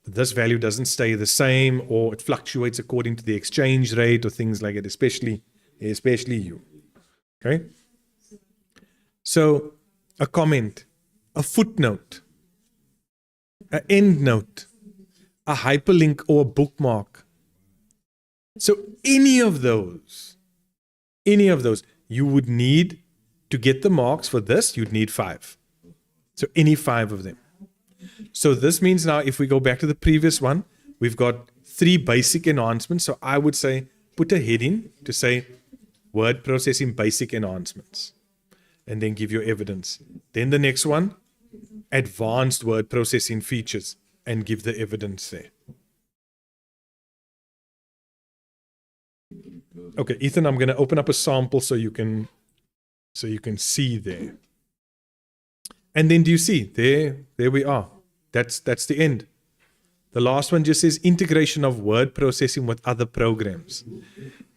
this value doesn't stay the same, or it fluctuates according to the exchange rate or things like it, especially you. Okay? So a comment, a footnote, an end note, a hyperlink or a bookmark. So any of those, you would need to get the marks for this, you'd need 5. So any 5 of them. So this means now if we go back to the previous one, we've got 3 basic enhancements. So I would say put a heading to say word processing basic enhancements and then give your evidence. Then the next one, advanced word processing features, and give the evidence there. Okay, Ethan, I'm going to open up a sample so you can see there. And then do you see? There we are. That's the end. The last one just says integration of word processing with other programs.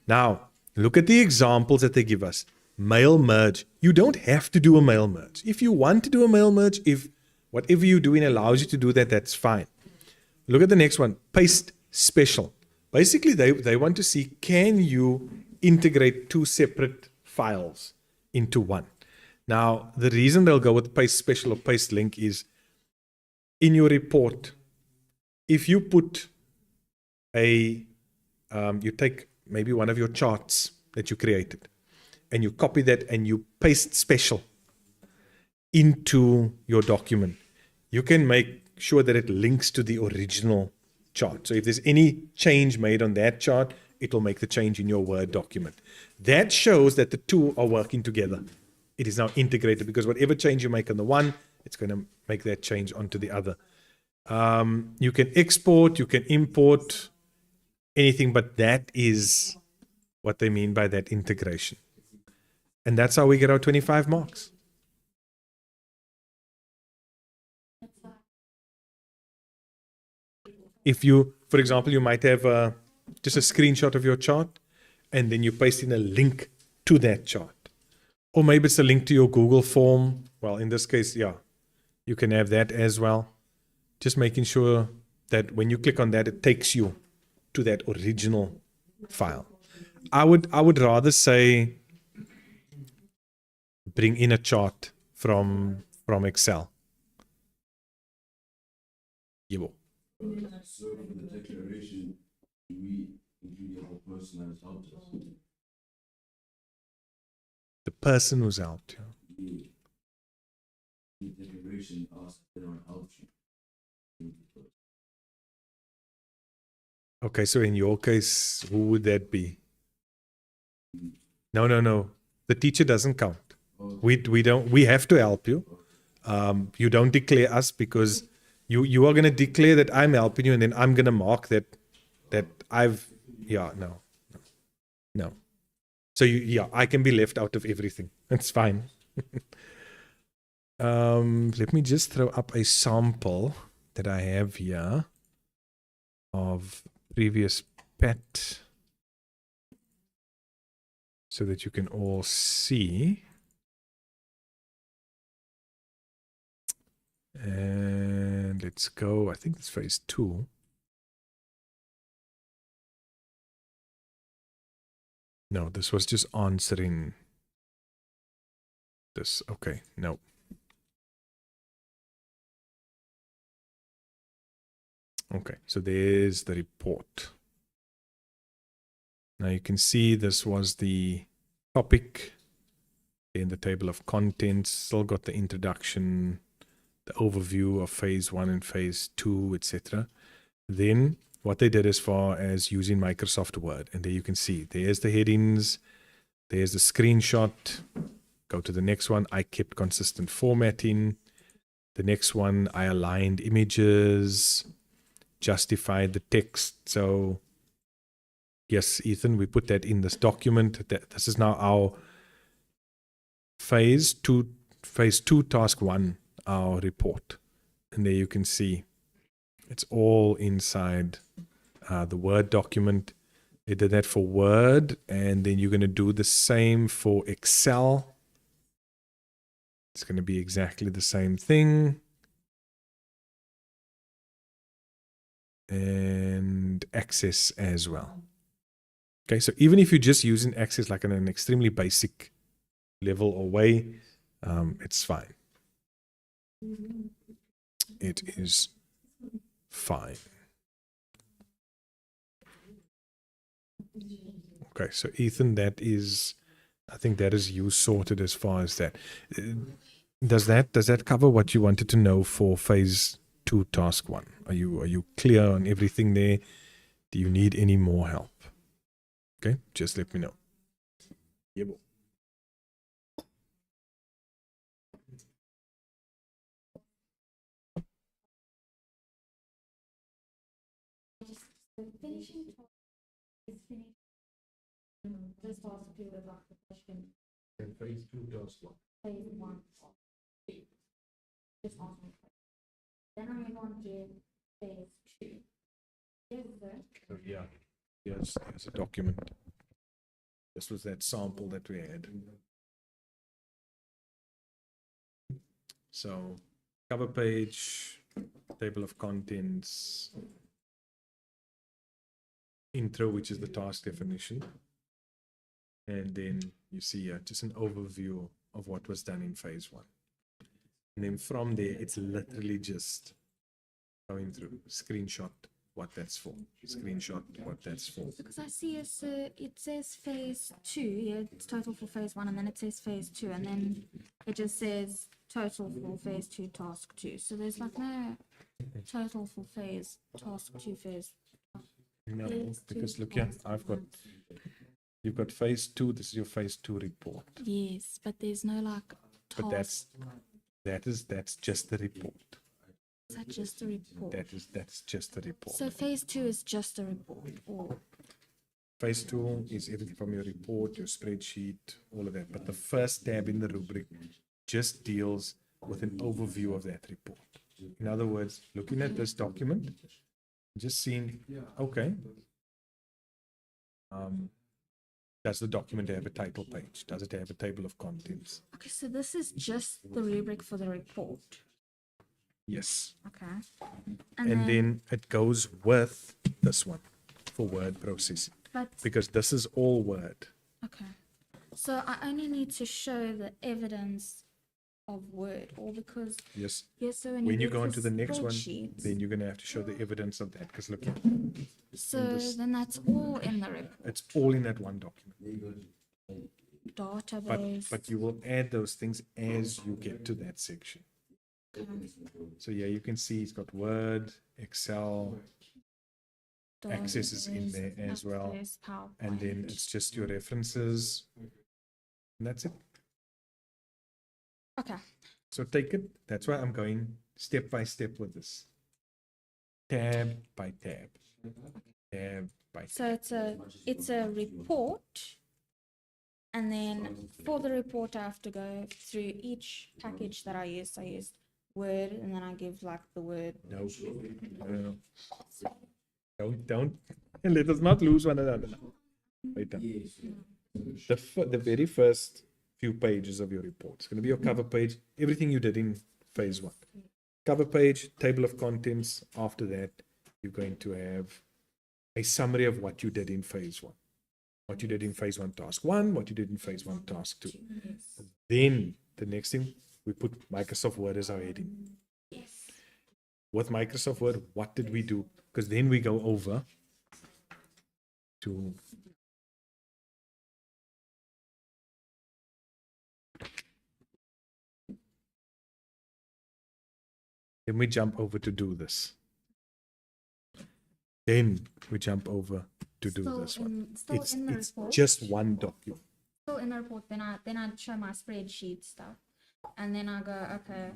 Now, look at the examples that they give us. Mail merge. You don't have to do a mail merge. If you want to do a mail merge, if whatever you're doing allows you to do that, that's fine. Look at the next one. Paste special. Basically, they want to see, can you integrate 2 separate files into one? Now, the reason they'll go with paste special or paste link is in your report, if you put you take maybe one of your charts that you created and you copy that and you paste special into your document, you can make sure that it links to the original chart. So if there's any change made on that chart, it will make the change in your Word document. That shows that the 2 are working together. It is now integrated because whatever change you make on the one, it's going to make that change onto the other. You can export, you can import anything, but that is what they mean by that integration. And that's how we get our 25 marks. If you, for example, you might have just a screenshot of your chart and then you paste in a link to that chart. Or maybe it's a link to your Google form. Well, in this case, yeah, you can have that as well. Just making sure that when you click on that, it takes you to that original file. I would rather say bring in a chart from Excel. So in the declaration, do we include the other person that has helped us? The person who's helped you. The declaration asks if anyone helped you. Okay, so in your case, who would that be? No. The teacher doesn't count. We have to help you. You don't declare us because You are going to declare that I'm helping you, and then I'm going to mark that I've no. So I can be left out of everything. It's fine. Let me just throw up a sample that I have here of previous PET so that you can all see. And let's go. I think it's phase 2. No, this was just answering this. Okay, no. Okay, so there's the report. Now you can see this was the topic in the table of contents. Still got the introduction, the overview of phase 1 and phase 2, etc. Then what they did as far as using Microsoft Word, and there you can see there's the headings, there's the screenshot. Go to the next one. I kept consistent formatting. The next one, I aligned images, justified the text. So yes, Ethan, we put that in this document. This is now our phase 2 task 1, our report. And there you can see it's all inside the Word document. They did that for Word, and then you're going to do the same for Excel. It's going to be exactly the same thing. And Access as well. Okay, so even if you're just using Access like in an extremely basic level or way, it's fine. It is fine. Okay, so Ethan, I think that is you sorted as far as that. Does that cover what you wanted to know for phase 2 task 1? Are you clear on everything there? Do you need any more help? Okay, just let me know. Yeah. The finishing talk is finished. Just also do with like the question. And phase 2 task 1. Phase 1. Just answering. Then I move on to phase 2. Yes, sir. So yeah, here's a document. This was that sample that we had. So cover page, table of contents, intro, which is the task definition. And then you see just an overview of what was done in phase 1. And then from there, it's literally just going through, screenshot what that's for, screenshot what that's for. Because I see it says phase 2, yeah, it's total for phase 1, and then it says phase 2, and then it just says total for phase 2, task 2. So there's like no total for phase, task 2, phase. No, Phase two, because look here, you've got phase 2, this is your phase 2 report. Yes, but there's no like But task. that's just the report. Is that just a report? That's just the report. So phase 2 is just a report, or Phase 2 is everything from your report, your spreadsheet, all of that. But the first tab in the rubric just deals with an overview of that report. In other words, looking at this document, just seeing, okay, does the document have a title page? Does it have a table of contents? okay, so this is just the rubric for the report. Yes. Okay. And then it goes with this one for word processing, but because this is all Word. okay. So I only need to show the evidence of Word, or because Yes. so When you get go the into the next one, spreadsheet, then you're going to have to show the evidence of that, because look, so this- then that's all in the report. it's all in that one document. Database. But you will add those things as you get to that section. So yeah, you can see it's got Word, Excel, Access is in there as well. Access, and then PowerPoint. it's just your references. And that's it. Okay. So take it. That's why I'm going step by step with this. tab by tab. Tab by So tab. it's a report, and then for the report I have to go through each package that I use. I use Word, and then I give like the Word. No. No. Don't. Let us not lose one another. Wait down. The very first few pages of your report. It's going to be your cover page, everything you did in phase one. Cover page, table of contents. After that, you're going to have a summary of what you did in phase one. What you did in phase one, task one, what you did in phase one, task two. Then the next thing, we put Microsoft Word as our heading. Yes. With Microsoft Word, what did we do? Because then we go over to then we jump over to do this. Then we jump over to do this one. Still in the It's report. just one document. Still in the report. Then I show my spreadsheet stuff, and then I go, okay.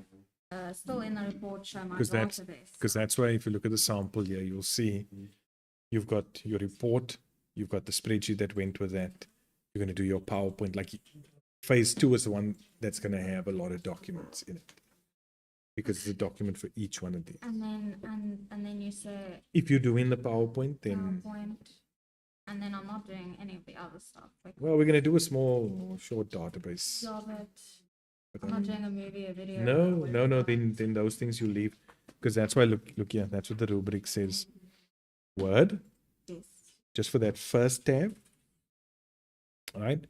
Still in the report, show my database. Because that's why if you look at the sample here, you'll see you've got your report, you've got the spreadsheet that went with that. You're going to do your PowerPoint. Like phase two is the one that's going to have a lot of documents in it, because it's a document for each one of these. And then you say If you're doing the PowerPoint, then PowerPoint, and then I'm not doing any of the other stuff. Like, well, we're going to do a small short database. yeah, but But I'm not doing a movie, a video. No. Then those things you leave, because that's why look here. That's what the rubric says. Word, Yes. just for that first tab. All right,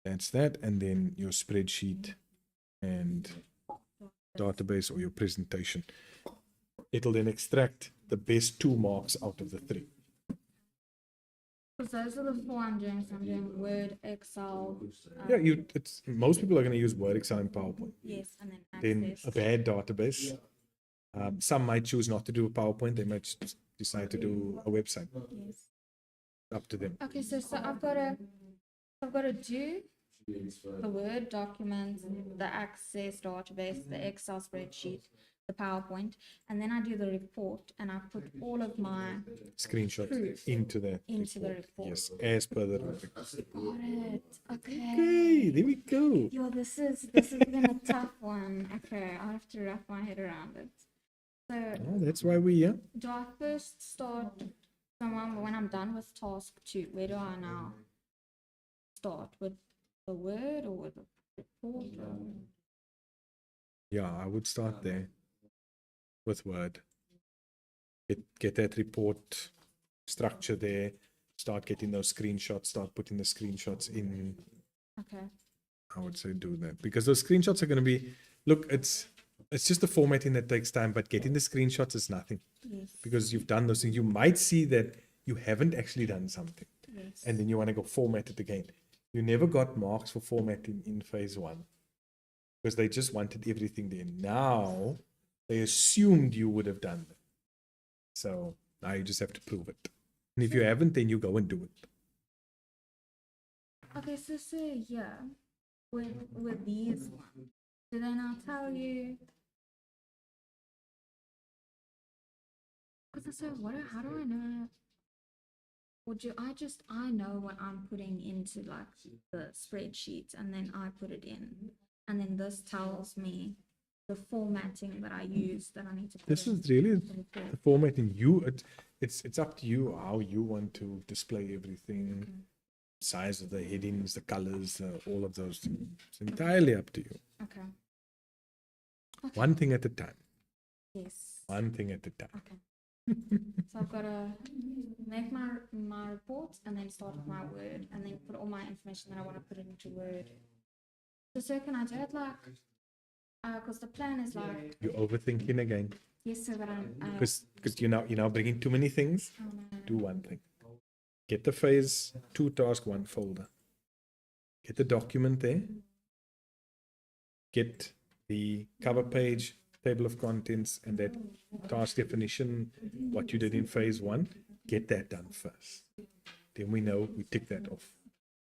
that's that, and then your spreadsheet and database or your presentation. It'll then extract the best 2 marks out of the 3. Because those are the 4 I'm doing. So I'm doing Word, Excel. Yeah, it's most people are going to use Word, Excel, and PowerPoint. Yes, and then Then Access. a bad database. Some might choose not to do a PowerPoint. They might decide to do a website. Yes. Up to them. Okay, so I've got to do the Word document, the Access database, the Excel spreadsheet, the PowerPoint, and then I do the report, and I put all of my Screenshot Proof into the report. Yes, as per the rubric. Got it. Okay. Okay, there we go. Yo, this has been a tough one. Okay, I have to wrap my head around it. So Oh, that's why we're here. do I first start when I'm done with task 2? Where do I now start, with the Word or with the report? Or... Yeah, I would start there with Word. Get that report structure there. Start getting those screenshots. Start putting the screenshots in. Okay. I would say do that, because those screenshots are going to be. Look, it's just the formatting that takes time, but getting the screenshots is nothing, Yes. because you've done those things. You might see that you haven't actually done something, Yes. and then you want to go format it again. You never got marks for formatting in phase 1, because they just wanted everything there. Now they assumed you would have done that. So now you just have to prove it. And if you haven't, then you go and do it. Okay, so yeah, with these ones, do they now tell you? Because I said, how do I know? Or do I know what I'm putting into like the spreadsheet, and then I put it in, and then this tells me the formatting that I use that I need to put This in is really the report. the formatting. It's up to you how you want to display everything. Size of the headings, the colors, all of those things. It's entirely up to you. Okay. One thing at a time. Yes. One thing at a time. Okay. So I've got to make my reports, and then start with my Word, and then put all my information that I want to put into Word. So can I do it like, because the plan is like, You're overthinking again, yes, so that I'm, because you're now bringing too many things. Do one thing. Get the phase 2 task 1 folder. Get the document there. Get the cover page, table of contents, and that task definition, what you did in phase 1. Get that done first. Then we know, we tick that off.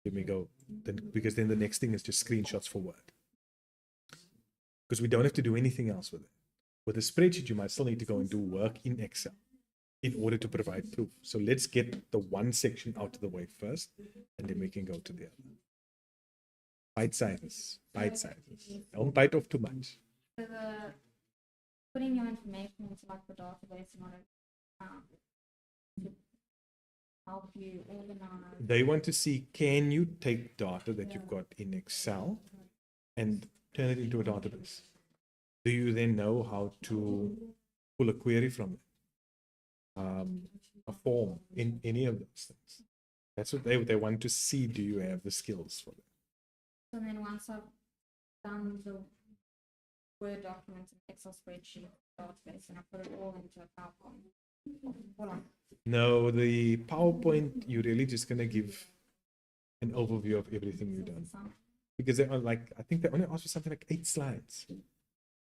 Then we go, because then the next thing is just screenshots for Word. Because we don't have to do anything else with it. With a spreadsheet, you might still need to go and do work in Excel. in order to provide proof. So let's get the one section out of the way first, and then we can go to the other. Bite sizes, bite sizes. Don't bite off too much. So putting your information into like the database in order to help you organize. They want to see, can you take data that you've got in Excel and turn it into a database? Do you then know how to pull a query from it? A form in any of those things. That's what they want to see. Do you have the skills for it? So then once I've done the Word document and Excel spreadsheet database and I put it all into a PowerPoint. Voila. No, the PowerPoint, you're really just going to give an overview of everything you've done. Because they are like, I think they only asked for something like 8 slides,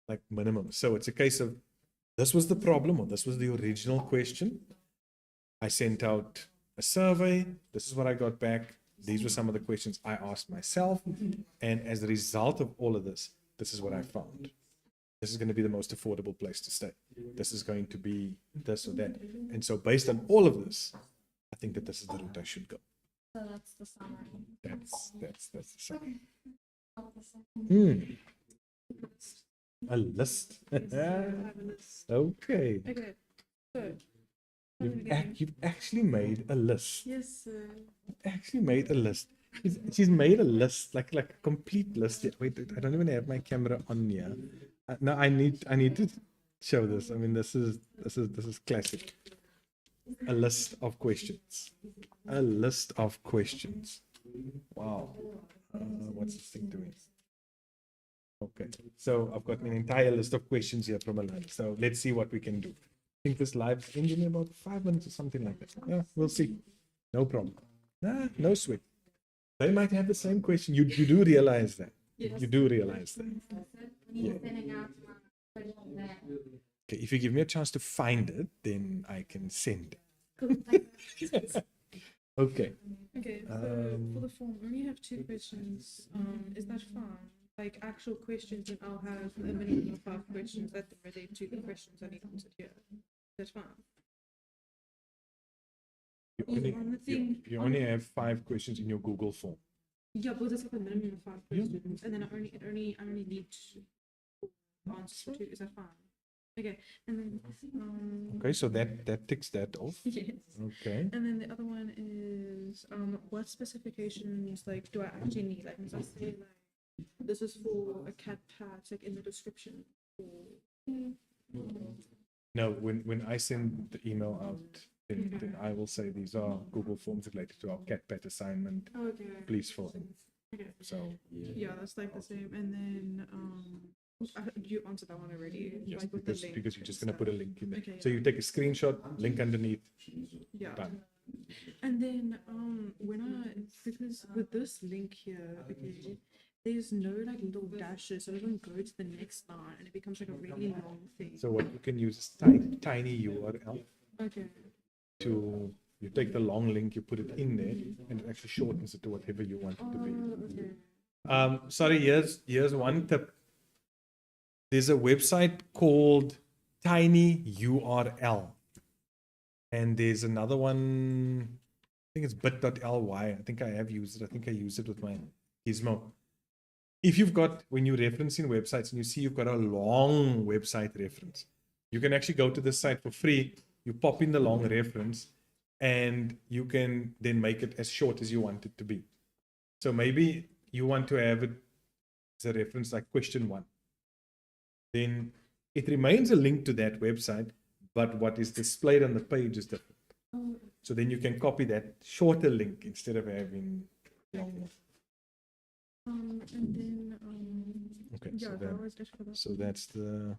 like minimum. So it's a case of, this was the problem, or this was the original question. I sent out a survey. This is what I got back. These were some of the questions I asked myself. And as a result of all of this, this is what I found. This is going to be the most affordable place to stay. This is going to be this or that. And so based on all of this, I think that this is the route I should go. So that's the summary. That's the summary. A list. Okay. Okay, so You've actually made a list. yes, sir. Actually made a list. She's made a list, like a complete list. Yeah, wait, I don't even have my camera on here. No, I need to show this. I mean, this is classic. A list of questions. A list of questions. Wow. What's this thing doing? Okay, so I've got an entire list of questions here from a learner. So let's see what we can do. I think this live is ending in about 5 minutes or something like that. Yeah, we'll see. No problem. No sweat. They might have the same question. You do realize that. You do realize that. Yeah. Okay, if you give me a chance to find it, then I can send it. Okay. Okay, so for the form, I only have 2 questions. Is that fine? Like actual questions, and I'll have a minimum of 5 questions that relate to the questions I need answered here. That's fine. You only have 5 questions in your Google form. Yeah, but there's like a minimum of 5 Yeah. questions, and then I only need answers for 2. Is that fine? Okay, and then Okay, so that ticks that off. yes. Okay. And then the other one is what specifications like do I actually need? Like, must I say like this is for a cat pat, like in the description? No, when I send the email out, then I will say these are Google Forms related to our cat pet assignment. Okay. Please fill in. Okay. So Yeah, that's like the same. And then you answered that one already. yes, like with the because link you're just gonna and put a stuff. link in there. Okay, So you take a screenshot, link underneath, Yeah. done. And then because with this link here, okay, there's no like little dashes, so it doesn't go to the next line and it becomes like a really long thing. So what you can use is tiny URL Okay. to, you take the long link, you put it in there, and it actually shortens it to whatever you want it to be. Okay. Sorry, here's one tip. There's a website called Tiny URL. And there's another one, I think it's bit.ly. I think I have used it. I think I used it with my Gizmo. If you've got, when you're referencing websites and you see you've got a long website reference, you can actually go to this site for free. You pop in the long reference and you can then make it as short as you want it to be. So maybe you want to have it as a reference like question 1. Then it remains a link to that website, but what is displayed on the page is different. So then you can copy that shorter link instead of having long. And then Okay, yeah, so, that was just for that. so that's the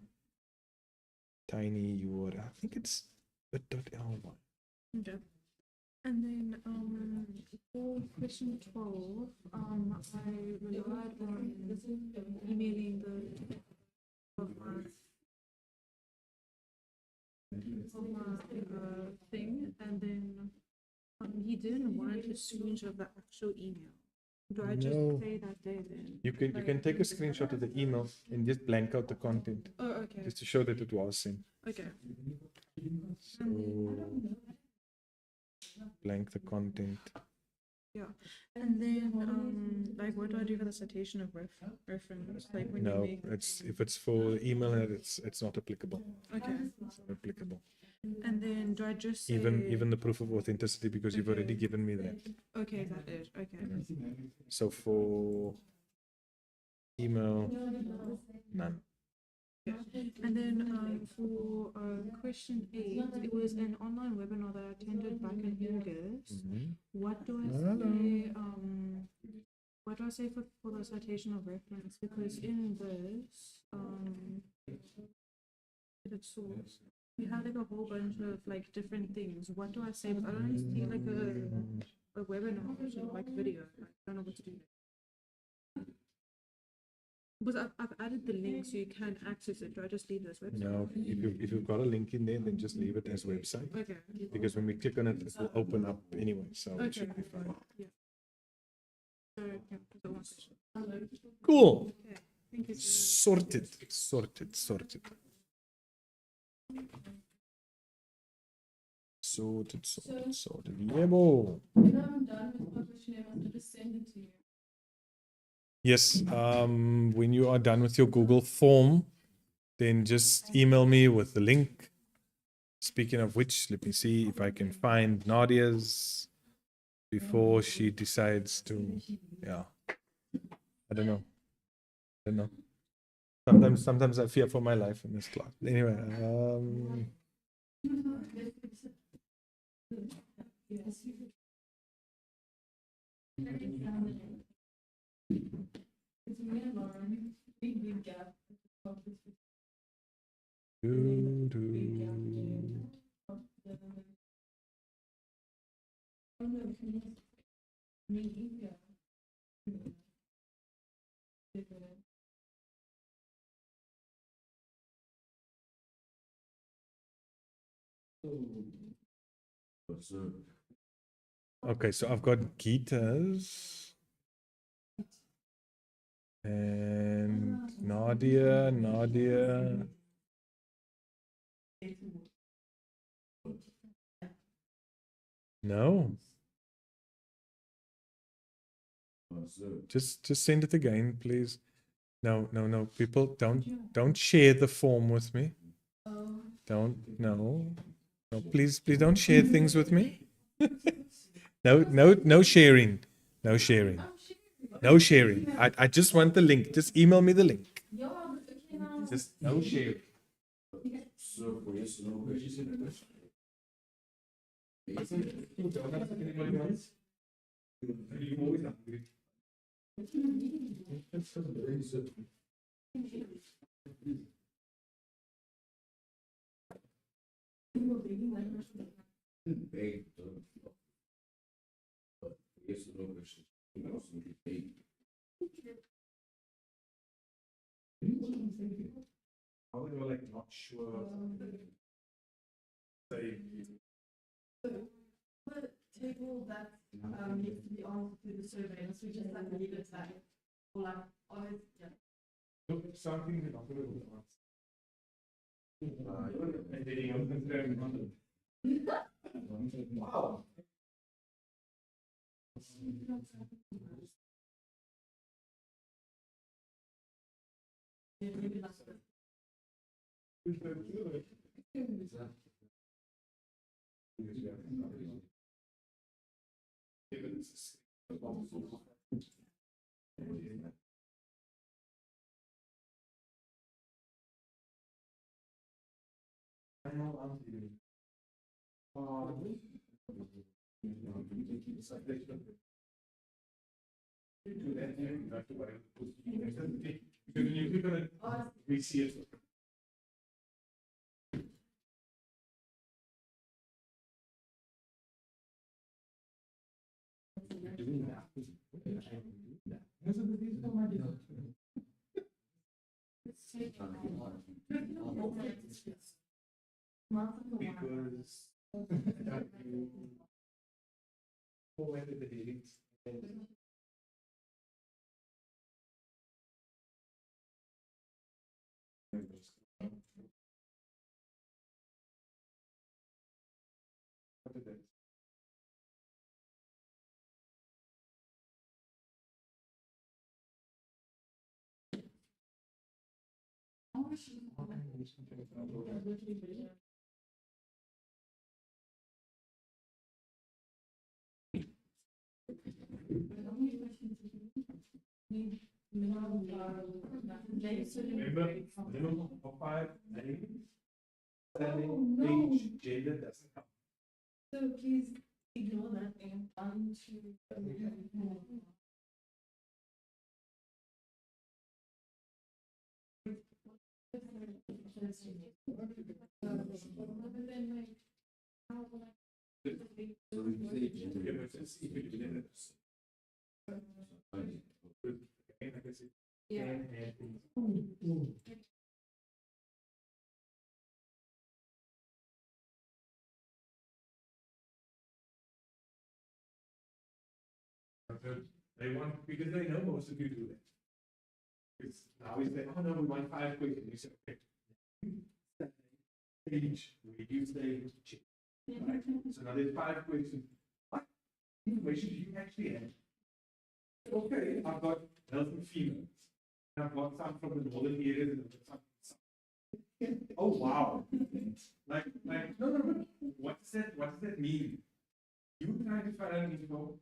tiny URL. I think it's bit.ly. Okay. And then for question 12, I relied on emailing the of my thing, and then he didn't want a screenshot of the actual email. Do I just No. say that there then? You can take a screenshot of the email and just blank out the content Oh, okay. just to show that it was sent. Okay. So blank the content. And then, like, what do I do for the citation of reference? Like, when you No, make. it's if it's for email, it's not applicable. Okay. It's not applicable. And then, do I just say. Even the proof of authenticity, because you've already Okay. given me that. Okay, is that it? Okay. So for email, none. And then for question 8, it was an online webinar that I attended back in August. What do I say? What do I say for the citation of reference? Because in this, it's source. We had like a whole bunch of like different things. What do I say? But I don't see like a webinar version, like video. I don't know what to do. Because I've added the link so you can access it. Do I just leave this website? No, if you've got a link in there, then just leave it as website. Okay. Because when we click on it, it will open up anyway, so it should be fine. Yeah. So, yeah, that's one question. Cool. Okay. Thank you. Sorted. Sorted. Yebo. When I'm done with my questionnaire, I'll just send it to you. Yes, when you are done with your Google form, then just email me with the link. Speaking of which, let me see if I can find Nadia's before she decides to, yeah. I don't know. Sometimes I fear for my life in this class. Anyway, okay, so I've got Gita's and Nadia. No, just send it again, please. No. People, don't share the form with me. No, please don't share things with me. No sharing. No sharing. I just want the link. Just email me the link. Just no sharing. So for yes or no questions. Yes or no questions. How are you like not sure? Say The table that needs to be answered through the survey, so we just like leave it like, or like, always, yeah. something we're not going to answer. Wow. Maybe that's We see it. Because you formatted the headings and Remember, minimum of 5, name, surname, age, gender doesn't count. So please ignore that and on to. So we say gender. Yeah. They want, because they know most of you do that. It's now we say, oh no, we want 5 questions. You say, okay. Age, where do you stay? Check. Right? So now there's 5 questions. What information do you actually have? Okay, I've got males and females. And I've got some from the northern areas and I've got some. Oh wow. Like, no. What does that mean? You try to find out info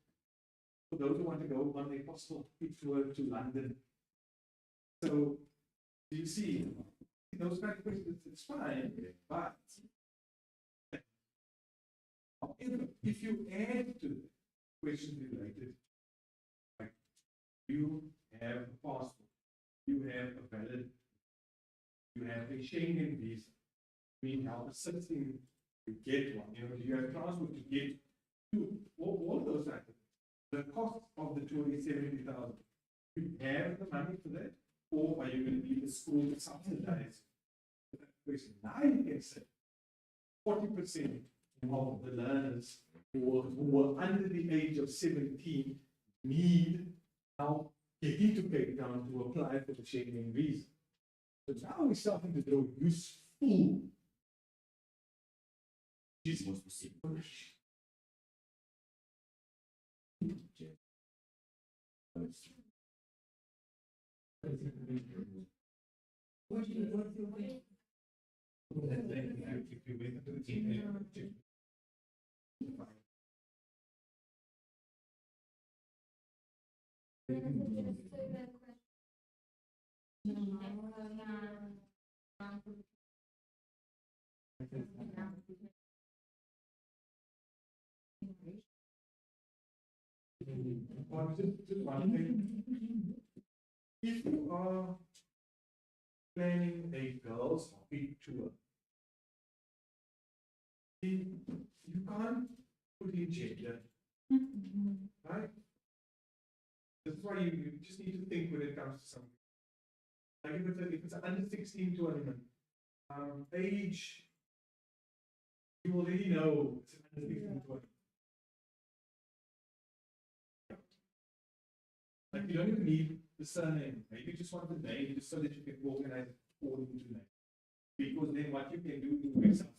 for those who want to go on a possible tour to London. So, do you see, those kind of questions, it's fine, but if you add to the questions related, like you have a passport, you have a valid, you have a Schengen visa, we help assisting to get one, you have transport to get to, all of those items. The cost of the tour is 70,000. You have the money for that, or are you going to need the school to subsidize that question? Now you can say 40% of the learners who are under the age of 17 need help getting to Cape Town to apply for the Schengen visa. So now we're starting to do useful. Just More specific. Just one thing. If you are planning a girls' hockey tour, you can't put in gender, right? That's why you just need to think when it comes to something. Like if it's an under 16 tournament, age, you already know it's an under 16 tournament. Like you don't even need the surname. Maybe you just want the name just so that you can organize it according to name. Because then what you can do in Excel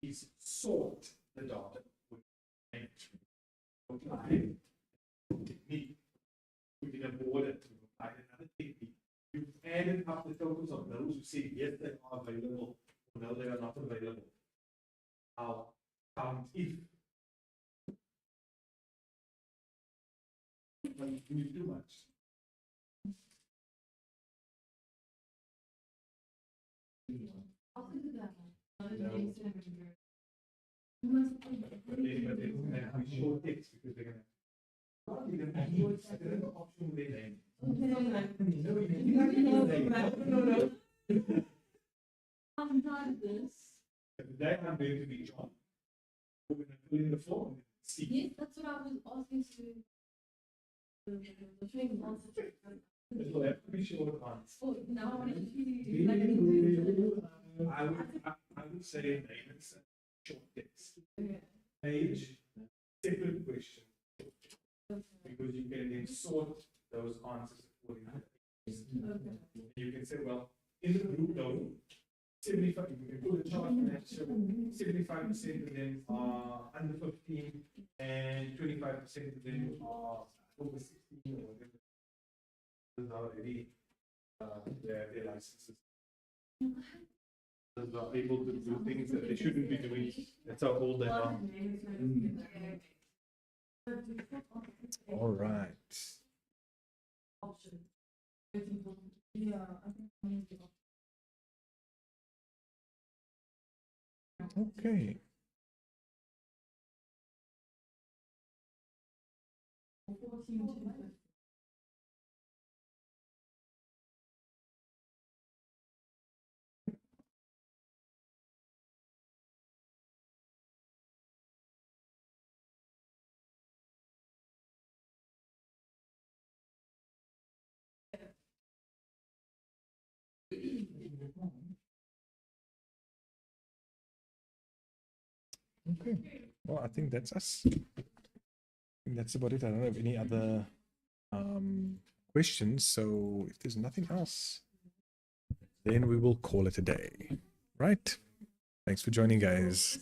is sort the data with name. Apply technique. Put in a border to apply another technique. You've added up the totals of those who say yes, they are available, or no, they are not available. I'll count if. You do much. I'll do that. No. But then we show text because they're gonna. There's an option with their name. No. I'm not this. Today I'm going to be John. We're going to fill in the form. See. Yes, that's what I was asking to. The thing was. It will have to be short ones. Oh, now I want to do like. I would say name and short text. Okay. Age, separate question. Because you can then sort those answers accordingly. Okay. You can say, well, in the group though, 75, you can put a chart and that show 75% of them are under 15 and 25% of them are over 16 or whatever. Those are already their licenses. Are able to do things that they shouldn't be doing. That's how old they are. All right. Okay. Okay. Well, I think that's us. I think that's about it. I don't have any other questions. So if there's nothing else, then we will call it a day. Right? Thanks for joining, guys.